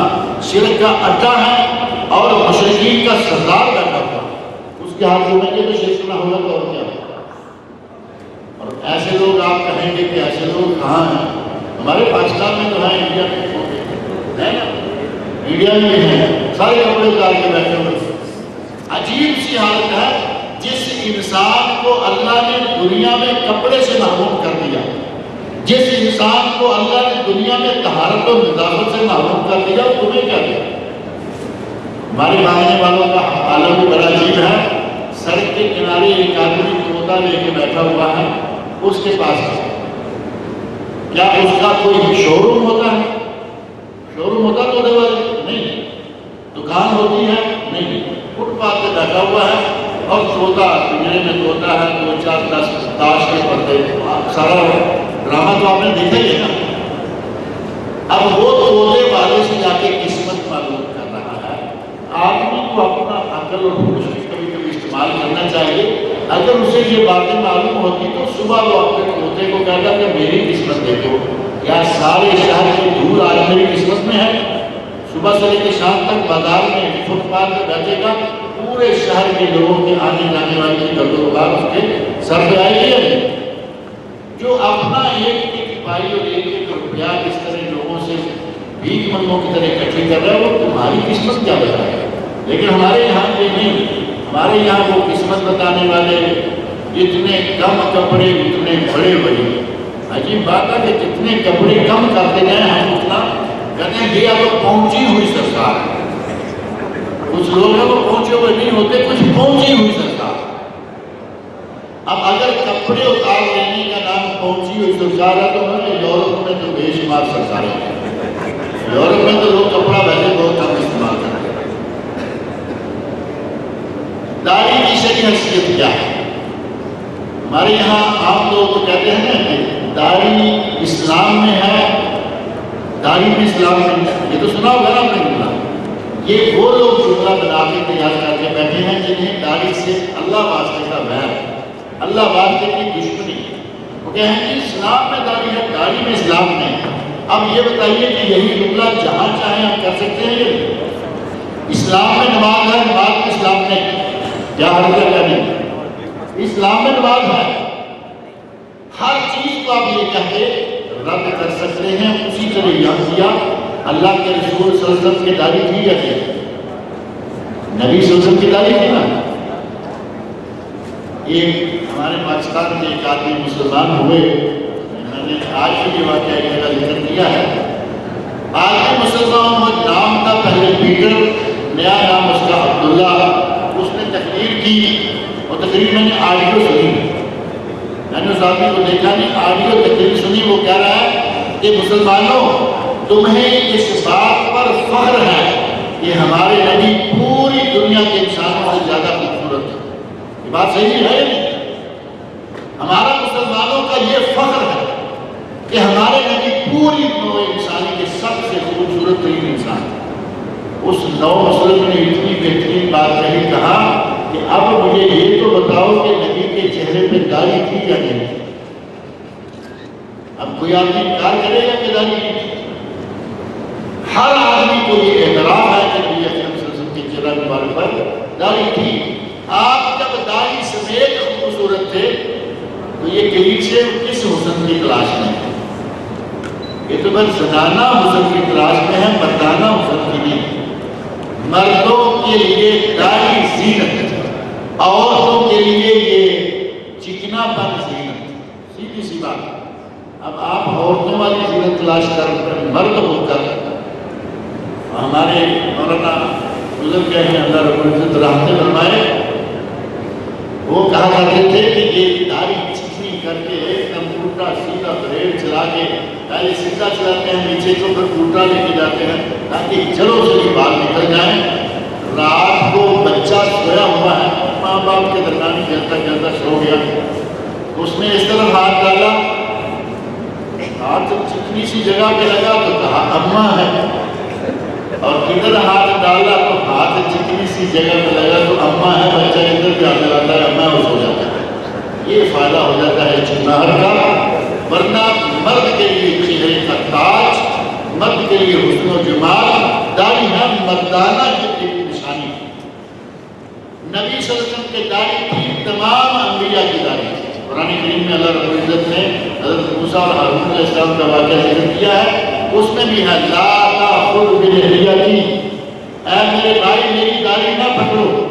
شرک کا اڈا ہے اور مشرکین کا سردار بیٹھا ہوا، اس کے ہاتھ چومیں گے تو شرک نہ ہوگا تو اور کیا ہوگا؟ اور ایسے لوگ آپ کہیں گے کہ ایسے لوگ کہاں ہیں؟ ہمارے پاکستان میں تو ہیں، انڈیا میں ہے نا، انڈیا میں ہیں، سارے کپڑے اتار کے بیٹھے ہوئے۔ عجیب سی حالت ہے، جس انسان کو اللہ نے دنیا میں کپڑے سے محروم کر دیا، جس انسان کو اللہ نے دنیا میں طہارت و نظافت سے محروم کر دیا، تمہیں کیا دیا؟ ہمارے ماننے والوں کا عالم بھی بڑا عجیب ہے۔ سڑک کے کنارے ایک آدمی طوطا لے کے بیٹھا ہوا ہے، اس کے پاس کیا اس کا کوئی شو روم ہوتا ہے؟ شو روم ہوتا تو نہیں، دکان ہوتی ہے نہیں، فٹ پاتھ پہ بیٹھا ہوا ہے اور طوطا، پنجرے میں طوطا ہے، 2 4 10 تاش کے پردے، سارا ڈرامہ تو آپ نے دیکھا ہی ہے نا۔ اب وہ طوطے والے سے جا کے قسمت معلوم کر رہا ہے۔ آدمی کو اپنا عقل اور ہوش بھی کبھی کبھی استعمال کرنا چاہیے۔ اگر اسے یہ باتیں معلوم ہوتی تو صبح وہ اپنے طوطے کو کہتا کہ میری قسمت دیکھو، یا سارے شہر کی دھول آج میری قسمت میں ہے، صبح سے لے کے شام تک بازار میں فٹ پاتھ پہ بیٹھے گا، پورے شہر کے لوگوں کے آنے جانے والے کی گرد و غبار اس کے سر پہ آئے گی۔ جو اپنا ایک پائی اور ایک ایک روپیہ اس طرح لوگوں سے بھیک منگوں کی طرح اکٹھی کر رہا ہے، وہ تمہاری قسمت کیا بتائے گا؟ لیکن ہمارے یہاں پہ نہیں، ہمارے یہاں وہ قسمت بتانے والے جتنے کم کپڑے اتنے بڑے بڑے۔ عجیب بات ہے کہ جتنے کپڑے کم کرتے جائیں ہم اتنا کہتے ہیں یہ اب پہنچی ہوئی سرکار ہے۔ کچھ لوگ ہیں وہ پہنچے ہوئے نہیں ہوتے، کچھ پہنچی ہوئی سرکار۔ اب اگر کپڑے اتار لینے کا نام پہنچی ہوئی سرکار ہے تو یورپ میں تو بے شمار سرکاریں ہیں۔ یورپ میں تو لوگ کپڑا ویسے بہت کم استعمال کرتے ہیں۔ داڑھی کی شرعی حیثیت کیا ہے؟ ہمارے یہاں عام لوگ تو کہتے ہیں نا کہ داڑھی اسلام میں ہے، داڑھی بھی اسلام میں ہے۔ یہ تو سنا ہوگا نا آپ نے جملہ۔ یہ وہ لوگ جملہ بنا کے تیار کر کے بیٹھے ہیں جنہیں داڑھی سے اللہ واسطے کا ویر، اللہ واسطے کی دشمنی۔ وہ کہیں کہ اسلام میں داڑھی ہے، داڑھی میں اسلام میں ہے۔ اب یہ بتائیے کہ یہی جملہ جہاں چاہیں ہم کر سکتے ہیں یہ؟ اسلام میں نماز ہے، نماز میں اسلام نہیں، کیا حرض ہے نہیں؟ اسلام میں نماز ہے، ہر چیز کو آپ یہ کہہ کے رد کر سکتے ہیں۔ اسی طرح یہاں کیا اللہ کے رسول صلی اللہ علیہ وسلم کی داڑھی تھی یا نہیں؟ نبی صلی اللہ علیہ وسلم کی داڑھی تھی نا۔ ایک ہمارے پاکستان کے ایک آدمی مسلمان ہوئے، میں نے آج بھی یہ واقعہ ایک جگہ ذکر کیا ہے۔ آدمی مسلمان وہ نام تھا پہلے پیٹر، نیا نام اس کا عبداللہ۔ اس نے تقریر کی اور تقریر میں نے آڈیو سنی، میں نے اس آدمی کو دیکھا نہیں، آڈیو تقریر سنی۔ وہ کہہ رہا ہے کہ مسلمانوں تمہیں اس بات پر فخر ہے کہ ہمارے نبی پوری دنیا کے انسانوں سے زیادہ خوبصورت ہے۔ یہ بات صحیح ہے یا نہیں؟ ہمارا مسلمانوں کا یہ فخر ہے کہ ہمارے نبی پوری نوع انسانی کے سب سے خوبصورت ترین انسان ہے۔ اس نو مسلم نے اتنی بہترین بات کہی، کہا کہ اب مجھے یہ تو بتاؤ کہ نبی کے چہرے پہ داڑھی تھی یا نہیں؟ اب کوئی آدمی انکار کرے گا کہ داڑھی نہیں تھی؟ ہر آدمی کو یہ اعتراف ہے کہ نبی اکرم صلی اللہ علیہ وسلم کے چہرے مبارک پر داڑھی تھی۔ آپ جب داڑھی سمیت خوبصورت تھے تو یہ کلیچے کس حسن کی تلاش میں ہے؟ یہ تو بس زنانہ حسن کی تلاش میں ہے، مردانہ حسن کی نہیں۔ مردوں کے لیے داڑھی زینت، عورتوں کے لیے یہ چکنا پن زینت، سیدھی سی بات۔ اب آپ عورتوں والی زینت تلاش کر مرد ہو کر، ہمارے مولانا بزرگ ہیں اللہ رب العزت رحمت فرمائے، وہ کہا کرتے تھے کہ یہ داڑھی چکنی کر کے ایک دم الٹا سیدھا بریڈ چلا کے پہلے سیدھا چلاتے ہیں، نیچے کو پھر الٹا لے کے جاتے ہیں تاکہ جڑوں سے بھی بال نکل جائیں۔ رات کو بچہ سویا ہوا ہے، ماں باپ کے درمیان کھیلتا کھیلتا سو گیا، اس نے اس طرح ہاتھ ڈالا، ہاتھ چکنی سی جگہ پہ لگا تو کہا اماں ہے، اور ادھر ہاتھ ڈالا تو ہاتھ چکنی سی جگہ پہ لگا تو اماں ہے، بچہ ادھر بھی آنے لگتا ہے، اماں اس ہو جاتا ہے۔ یہ فائدہ ہو جاتا ہے چکناہٹ کا، ورنہ مرد کے لیے چہرے کا تاج، مرد کے لیے حسن و جمال، داڑھی ہے مردانہ کی ایک نشانی۔ نبی صلی اللہ علیہ وسلم کے داڑھی تھی، تمام انبیاء کی داڑھی تھی۔ قرآن کریم میں اللہ رب العزت نے حضرت موسیٰ اور ہارون علیہ السلام کا واقعہ ذکر کیا ہے، اس میں بھی ہے لا تأخذ بلحیتی، اے میرے بھائی میری داڑھی نہ پکڑو۔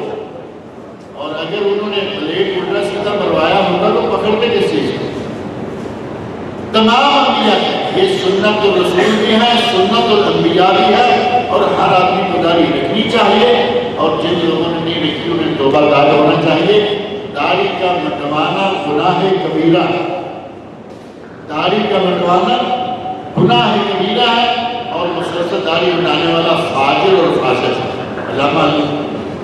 اور اگر انہوں نے بلیڈ الٹا سیدھا مروایا ہوتا تو پکڑتے کس چیز کو؟ تمام انبیاء یہ سنت الرسول بھی ہے، سنت الانبیاء بھی ہے، اور ہر آدمی کو داڑھی رکھنی چاہیے، اور جن لوگوں نے نہیں رکھی انہیں توبہ کار ہونا چاہیے۔ داڑھی کا منڈوانا گناہ کبیرہ ہے، داڑھی کا منڈوانا گناہ کبیرہ ہے، اور مسلسل داڑھی بنانے والا فاجر اور فاسق ہے۔ علامہ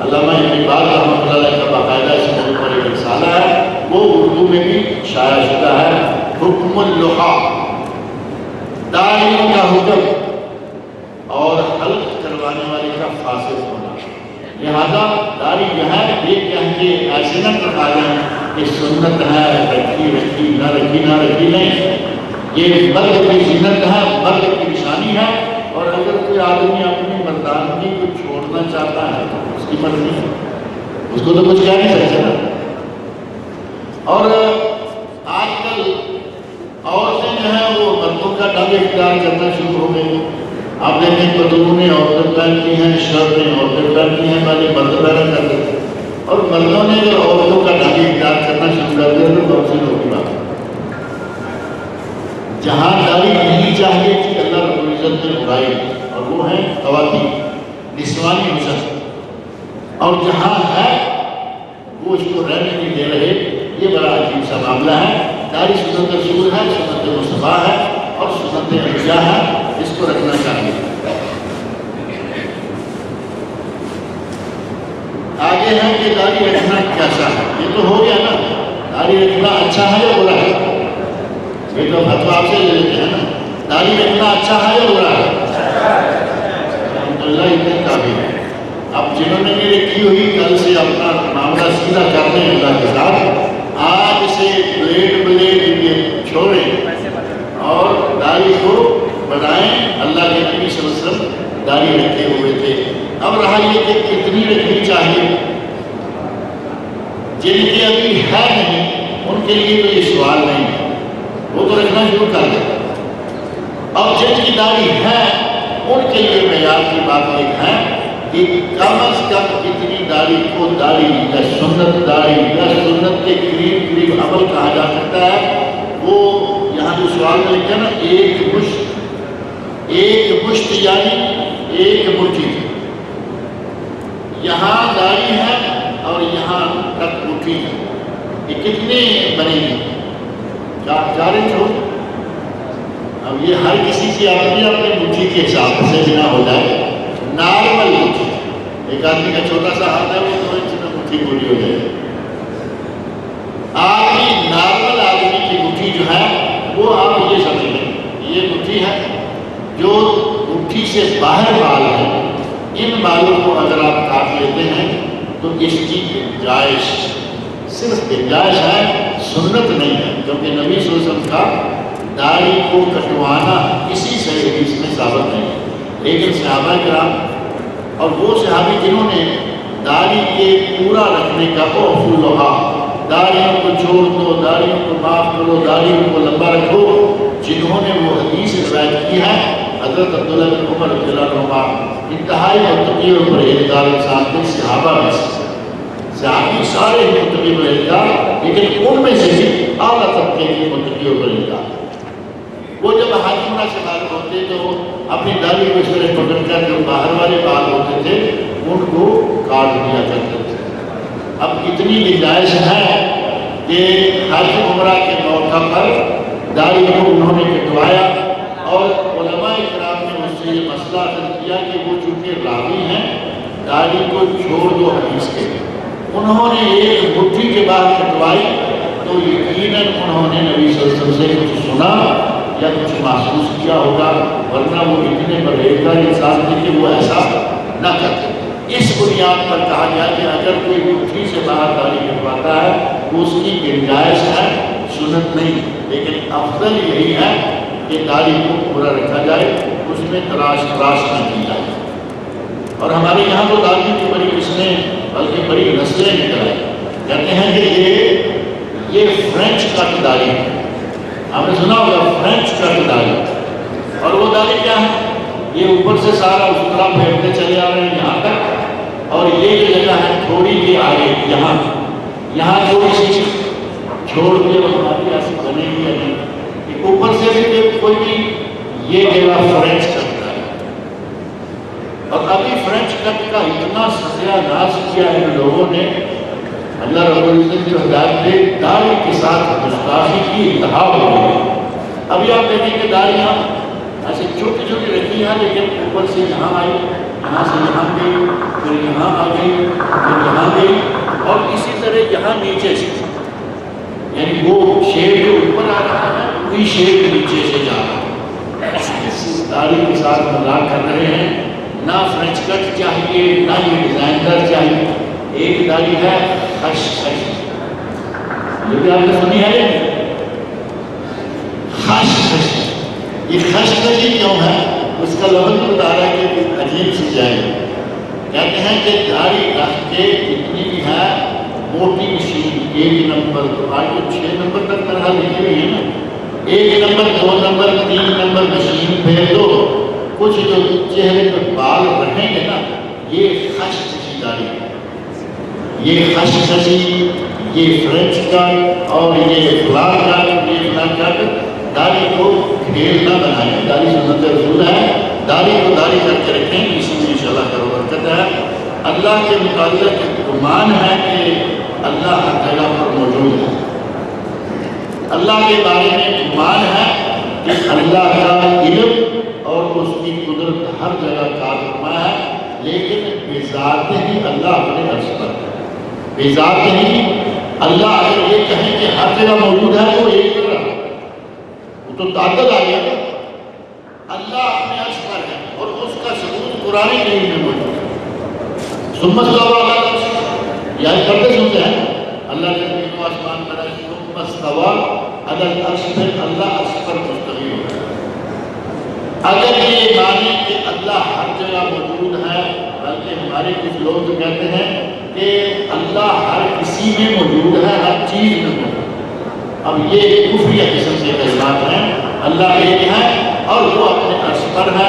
اقبال رحمۃ اللہ علیہ کا باقاعدہ اس موضوع پر ایک رسالہ ہے، وہ اردو میں بھی شائع شدہ ہے، حکم اللحا، داڑھیوں کا حکم اور حلق کروانے والے کا فاسق ہونا۔ لہذا داڑھی جو ہے یہ کہہ کے ایسے نہ کرا جائیں کہ سنت ہے، رکھی رکھی نہ رکھی نہ رکھی نہیں، یہ مرد کی زینت ہے، مرد کی نشانی ہے، اور اور اگر کوئی آدمی اپنی مردانگی کو چھوڑنا چاہتا ہے تو اس کی مرضی ہے، اس کو تو کچھ کہہ نہیں سکتے نا۔ اور آج کل عورتیں جو ہیں وہ مردوں کا ڈنگ اختیار کرنا شروع ہو گئی۔ آپ دیکھیں پتلونیں عورتیں پہنتی ہیں، شرٹیں عورتیں پہنتی ہیں، پہلے مرد پہنا کرتے تھے، اور مردوں نے اگر عورتوں کا ڈنگ اختیار کرنا شروع کر دیا تو بہت سی لوگ بات۔ جہاں داڑھی نہیں چاہیے کہ اللہ رب العزت نے اڑائی، اور وہ ہیں خواتین، نسوانی حسن، اور جہاں ہے وہ اس کو رہنے نہیں دے رہے۔ یہ بڑا عجیب سا معاملہ ہے۔ داڑھی سنت رسول ہے، سنت مصطفیٰ ہے، اور سنت انبیاء ہے، اس کو رکھنا چاہیے۔ آگے ہے کہ داڑھی رکھنا کیسا ہے؟ یہ تو ہو گیا نا، داڑھی رکھنا اچھا ہے یا برا ہے؟ یہ تو فتویٰ آپ سے لے لیتے ہیں نا، داڑھی رکھنا اچھا ہے یا برا ہے؟ الحمدللہ اتنے کافی ہے۔ اب جنہوں نے یہ رکھی ہوئی کل سے اپنا معاملہ سیدھا کرتے ہیں اللہ کے ساتھ، آج سے بلیڈ یہ چھوڑیں اور داڑھی کو بڑھائیں۔ اللہ کے نبی صلی اللہ علیہ وسلم داڑھی رکھے ہوئے تھے۔ اب رہا یہ کہ کتنی رکھنی چاہیے، جن کی ابھی ہے نہیں ان کے لیے تو یہ سوال نہیں ہے، وہ تو رکھنا شروع کر دیں۔ اور جن کی داڑھی ہے ان کے لیے معیار کی بات ایک ہے کہ کم از کم کتنی داڑھی کو داڑھی یا سنت داڑھی یا سنت کے قریب عمل کہا جا سکتا ہے۔ وہ یہاں جو سوال میں لکھا نا، ایک مشت یعنی ایک مٹھی، یہاں داڑھی ہے اور یہاں تک مٹھی ہے، یہ کتنے بنے گی؟ 4 انچ ہو۔ اب یہ ہر کسی کی اپنی اپنی مٹھی کے حساب سے بنا ہو جائے۔ نارمل مٹھی، ایک آدمی کا چھوٹا سا ہاتھ ہے، وہ 2 انچ میں مٹھی پوری ہو جائے۔ نارمل آدمی کی مٹھی جو ہے وہ آپ یہ سمجھ لیں، یہ مٹھی ہے، جو مٹھی سے باہر بال ہیں، ان بالوں کو اگر آپ کاٹ لیتے ہیں تو اس کی گنجائش، صرف گنجائش ہے، سنت نہیں ہے، کیونکہ نبی صلی اللہ علیہ وسلم کا داڑھی کو کٹوانا کسی سے حدیث میں ثابت نہیں ہے۔ لیکن صحابہ کرام اور وہ صحابی جنہوں نے داڑھی کے پورا رکھنے کا اوفو لوہا، داڑھیوں کو چھوڑ دو، داڑھیوں کو معاف کرو، داڑھیوں کو لمبا رکھو، جنہوں نے وہ حدیث روایت کی ہے، حضرت عبداللہ بن عمر رضی اللہ عنہ انتہائی متقی اور پرہیزگار انسان تھے صحابہ میں سے۔ صحابی سارے ہی متقی پرہیزگار، لیکن ان میں سے بھی اعلیٰ طبقے کے متقی اور پرہیزگار۔ وہ جب حج عمرہ سے فارغ ہوتے تو اپنی داڑھی کو اس طرح پکڑ کر جو باہر والے بال ہوتے تھے ان کو کاٹ دیا کرتے تھے۔ اب اتنی گنجائش ہے کہ حج عمرہ کے موقع پر داڑھی کو انہوں نے کٹوایا، اور علماء کرام نے اس سے یہ مسئلہ حل کیا کہ وہ چونکہ راوی ہیں، داڑھی کو چھوڑ دو حدیث کے، انہوں نے ایک مٹھی کے بعد کٹوائی تو یقیناً انہوں نے نبی صلی اللہ علیہ وسلم سے کچھ سنا یا کچھ محسوس کیا ہوگا، ورنہ وہ اتنے پرہیزگار انسان تھے کہ وہ ایسا نہ کرتے۔ اس بنیاد پر کہا گیا کہ اگر کوئی مٹھی سے باہر داڑھی کٹواتا ہے تو اس کی گنجائش ہے، سنت نہیں، لیکن افضل یہی ہے کہ داڑھی کو پورا رکھا جائے، اس میں تراش نہ کی جائے۔ اور ہمارے یہاں تو داڑھی کی بڑی قسمیں بلکہ بڑی نسلیں نکل آئی، کہتے ہیں کہ یہ فرینچ کٹ داڑھی ہے، آپ نے سنا ہوگا فرینچ کٹ داڑھی، اور وہ داڑھی کیا ہے؟ یہ اوپر سے سارا اس طرح پھیرتے چلے آ رہے ہیں یہاں تک، اور یہ جو جگہ ہے تھوڑی کے آگے یہاں تھوڑی سی چھوڑ کے ہماری ایسی بنے گی یا نہیں، کہ اوپر سے بھی کوئی بھی یہ جگہ فرینچ کٹ ہے۔ اور ابھی فرینچ کٹ کا اتنا ستیہ ناش کیا ہے لوگوں نے، اللہ رب العزت جو ہدایت دے، داڑھی کے ساتھ گستاخی کی انتہا ہو گئی۔ ابھی آپ دیکھیں کہ داڑھیاں ایسے چھوٹی چھوٹی رکھی ہیں، لیکن اوپر سے یہاں آئی، یہاں سے یہاں گئی، پھر یہاں آ گئی، پھر یہاں گئی، اور اسی طرح یہاں نیچے سے، یعنی وہ شیپ جو اوپر آ رہا ہے وہی شیپ نیچے سے جا رہا ہے۔ داڑھی کے ساتھ مذاق کر رہے ہیں، نہ فرینچ کٹ چاہیے نہ یہ ڈیزائنر چاہیے۔ ایک داڑھی ہے خشخش، یہ بھی آپ نے سنی ہے؟ خشخش، یہ خشخشی کیوں ہے؟ اس کا لفظ بتا رہا ہے کہ عجیب سی جائے. کہتے ہیں کہ داڑھی رکھ کے جتنی بھی ہے موٹی مشین 1 نمبر، تو آج تو 6 نمبر تک طرح لکھی ہوئی ہے نا، 1 نمبر 2 نمبر 3 نمبر مشین پھیر دو، کچھ جو چہرے پہ بال رہیں گے نا، یہ خش کشی داڑھی ہے، یہ خش کشی، یہ فرینچ کٹ اور یہ فلاں کٹ، یہ فلاں کٹ. داڑھی کو کھیل نہ بنائیں، داڑھی سنت رسول ہے، داڑھی کو داڑھی کر کے رکھیں، اسی میں انشاءاللہ کرو برکت ہے. اللہ کے متعلق گمان ہے کہ اللہ ہر جگہ پر موجود ہے. اللہ کے بارے میں گمان ہے کہ اللہ کا علم اور اس کی قدرت ہر جگہ کار فرما ہے، لیکن بذات ہی اللہ اپنے عرش پر ہے. بذات ہی اللہ اگر یہ کہیں کہ ہر جگہ موجود ہے تو ایک طرح وہ تو تعدد آ گیا نا. اللہ اپنے عرش پر ہے اور اس کا ثبوت قرآن کریم میں موجود ہے. ثم استوى على العرش، یعنی پڑھتے سنتے ہیں اللہ نے زمین و آسمان بنائے، ثم استوى على العرش، پھر اللہ عرش پر مستوی ہو گیا. اگر یہ مانے کہ اللہ ہر جگہ موجود ہے، بلکہ ہمارے کچھ لوگ تو کہتے ہیں کہ اللہ ہر کسی میں موجود ہے، ہر چیز میں موجود ہے. اب یہ کفریہ قسم سے کلمات ہیں. اللہ ایک ہے اور وہ اپنے عرش پر ہے،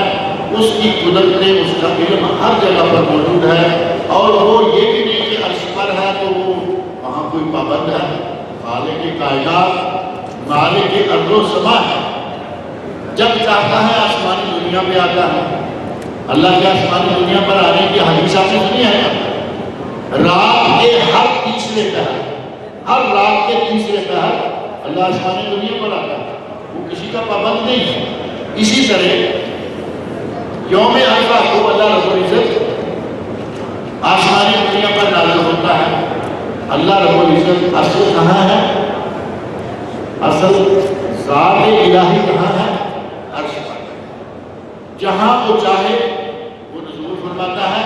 اس کی قدرت ہے، اس کا علم ہر جگہ پر موجود ہے. اور وہ یہ بھی نہیں کہ عرش پر ہے تو وہ وہاں کوئی پابند ہے. خالق کائنات، مالک ارض و سما ہے، جب چاہتا ہے آسمانی دنیا پہ آتا ہے. اللہ کے آسمانی دنیا پر آنے کی حدیث آپ نے سنی ہے؟ رات کے ہر تیسرے پہر، ہر رات کے تیسرے پہر اللہ آسمانی دنیا پر آتا ہے، وہ کسی کا پابند نہیں ہے. اسی طرح یوم عرفہ کو اللہ رب العزت آسمانی دنیا پر نازل ہوتا ہے. اللہ رب العزت اصل کہاں ہے؟ اصل ذات الہی کہاں ہے؟ عرش پر. جہاں وہ چاہے وہ نزول فرماتا ہے.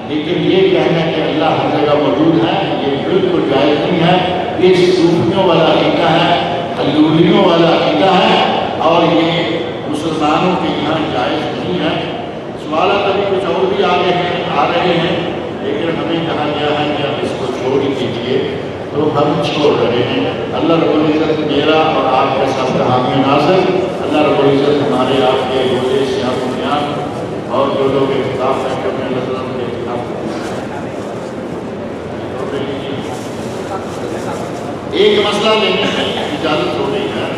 لیکن یہ کہنا کہ اللہ ہر جگہ موجود ہے یہ بالکل جائز نہیں ہے. یہ صوفیوں والا عقیدہ ہے، حلولیوں والا عقیدہ ہے، اور یہ مسلمانوں کے یہاں جائز نہیں ہے. سوالات ابھی کچھ اور بھی آ رہے ہیں، لیکن ہمیں کہا گیا ہے کہ آپ اس کو چھوڑ ہی دیجیے، تو ہم چھوڑ رہے ہیں. اللہ رب العزت میرا اور آپ کا سب کا حامی ناصر. اللہ رب العزت ہمارے آپ کے روزے سیاح و بیان اور جو لوگ اختلاف ہیں کہ اللہ کے خلاف ایک مسئلہ لینے میں اجازت ہو رہی ہے.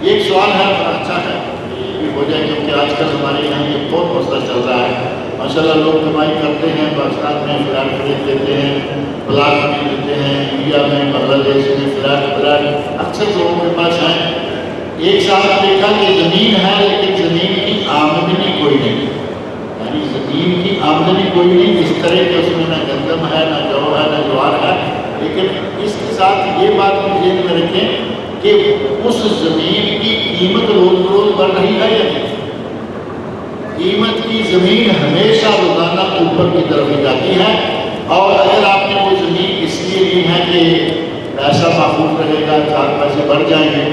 ایک سوال ہے بڑا اچھا ہے، یہ بھی ہو جائے کیونکہ آج کل ہمارے یہاں یہ بہت مسئلہ چل رہا ہے. ماشاءاللہ لوگ کمائی کرتے ہیں، پاکستان میں فلیٹ خرید لیتے ہیں، پلاٹ خرید لیتے ہیں، انڈیا میں بنگلہ دیش میں فلیٹ اکثر لوگوں کے پاس ہیں. ایک ساتھ دیکھا کہ زمین ہے لیکن زمین کی آمدنی کوئی نہیں، یعنی زمین کی آمدنی کوئی نہیں. اس طرح کہ اس میں نہ گندم ہے، نہ جو ہے، نہ جوار ہے. لیکن اس کے ساتھ یہ بات بھی ذہن میں رکھیں کہ اس زمین کی قیمت روز روز بڑھ رہی ہے یا نہیں. قیمت کی زمین ہمیشہ روزانہ اوپر کی طرف ہی جاتی ہے. اور اگر آپ نے وہ زمین اس لیے لی ہے کہ پیسہ محفوظ رہے گا، 4 پیسے بڑھ جائیں گے،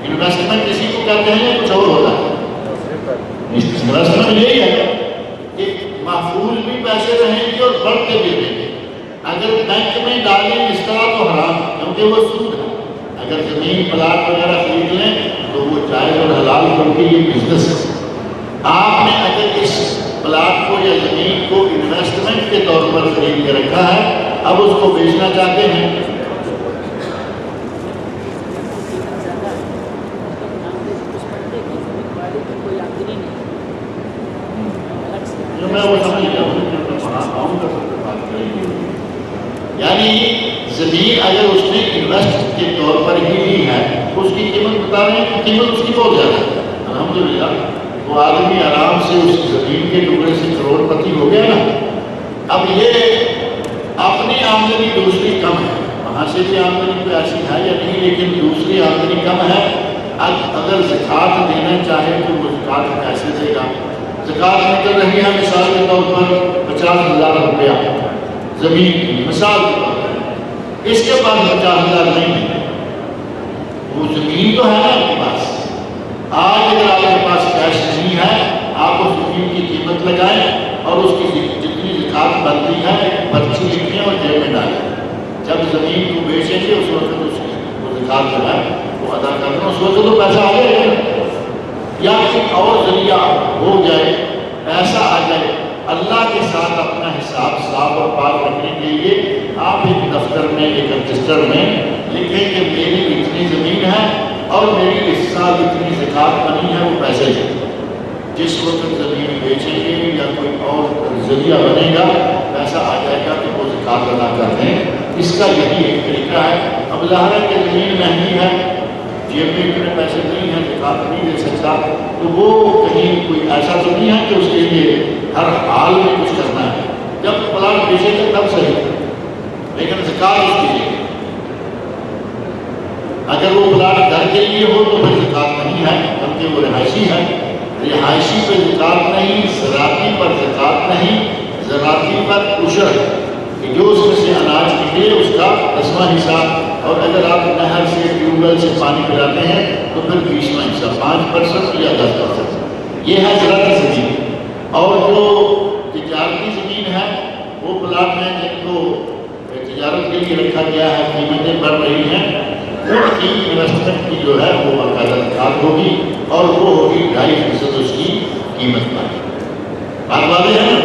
انویسٹمنٹ کسی کو کہتے ہیں کچھ اور ہوتا ہے. انویسٹمنٹ یہی ہے کہ محفوظ بھی پیسے رہیں گے اور بڑھتے بھی رہیں گے. اگر بینک میں ڈالیں اس طرح تو حرام ہے کیونکہ وہ سود ہے. اگر زمین پلاٹ وغیرہ خرید لیں تو وہ جائز اور حلال کیونکہ یہ بزنس ہے. آپ نے اگر اس پلاٹ کو یا زمین کو انویسٹمنٹ کے طور پر خرید کے رکھا ہے، اب اس کو بیچنا چاہتے ہیں، جو میں وہ سمجھ گیا ہوں یعنی زمین اگر اس نے انویسٹ کے طور پر ہی لی ہے، اس کی قیمت بتا رہے ہیں کہ قیمت اس کی بہت زیادہ ہے. الحمدللہ وہ آدمی آرام سے اس زمین کے ٹکڑے سے کروڑ پتی ہو گیا نا. اب یہ اپنی آمدنی دوسری کم ہے، وہاں سے بھی آمدنی کوئی ایسی ہے یا نہیں، لیکن دوسری کی آمدنی کم ہے، اگر زکوٰۃ دینا چاہے تو وہ زکوٰۃ کیسے دے گا؟ زکوٰۃ نکل رہی ہے مثال کے طور پر 50,000 روپیہ زمین کی، مثال کے طور پر اس کے پاس 50,000 نہیں ہے، وہ زمین تو ہے نا آپ کے پاس۔ آج اگر آپ کے پاس کیش نہیں ہے، آپ اس زمین کی قیمت لگائیں اور اس کی جتنی زکوٰۃ بنتی ہے پرچی لکھیں اور جیب میں ڈالیں۔ جب زمین کو بیچیں گے اس وقت اس کی وہ زکوٰۃ جو ہے وہ ادا کرنا، اس وقت تو پیسہ آ جائے گا، یا کوئی اور ذریعہ ہو جائے، ایسا آ جائے۔ اللہ کے ساتھ اپنا حساب صاف اور پاک رکھنے کے لیے آپ ایک دفتر میں، ایک رجسٹر میں لکھیں کہ میری اتنی زمین ہے اور میری اس سال اتنی زکوٰۃ بنی ہے، وہ پیسے دیں۔ جس وقت زمین بیچیں گے یا کوئی اور ذریعہ بنے گا، پیسہ آ جائے گا تو وہ زکوٰۃ ادا کر دیں۔ اس کا یہی ایک طریقہ ہے۔ اب ظاہر ہے کہ زمین مہنگی ہے، جیب میں اتنے پیسے نہیں ہیں، زکوٰۃ نہیں دے سکتا، تو وہ کہیں کوئی ایسا تو نہیں ہے کہ اس کے لیے ہر حال میں کچھ کرنا ہے۔ جب پلاٹ بیچے گا تب صحیح، لیکن زکوٰۃ اس کے لیے، اگر وہ پلاٹ گھر کے لیے ہو تو پھر زکوٰۃ نہیں ہے، بلکہ وہ رہائشی ہے۔ رہائشی پہ زکوٰۃ نہیں، زراعتی پر زکوٰۃ نہیں، زراعتی پر عشر، کہ جو اس میں سے اناج نکلے اس کا 10واں حصہ، اور اگر آپ نہر سے ٹیوب ویل سے پانی پلاتے ہیں تو پھر 20واں حصہ، 5% یا 10%۔ یہ ہے زراعتی زمین۔ اور جو تجارتی زمین ہے وہ پلاٹ ہیں جن کو تجارت کے لیے رکھا گیا ہے، قیمتیں بڑھ رہی ہیں، ان کی انویسٹمنٹ کی جو ہے وہ باقاعدہ زکوٰۃ ہوگی، اور وہ ہوگی 2.5% اس کی قیمت پر۔ بات واضح ہے نا؟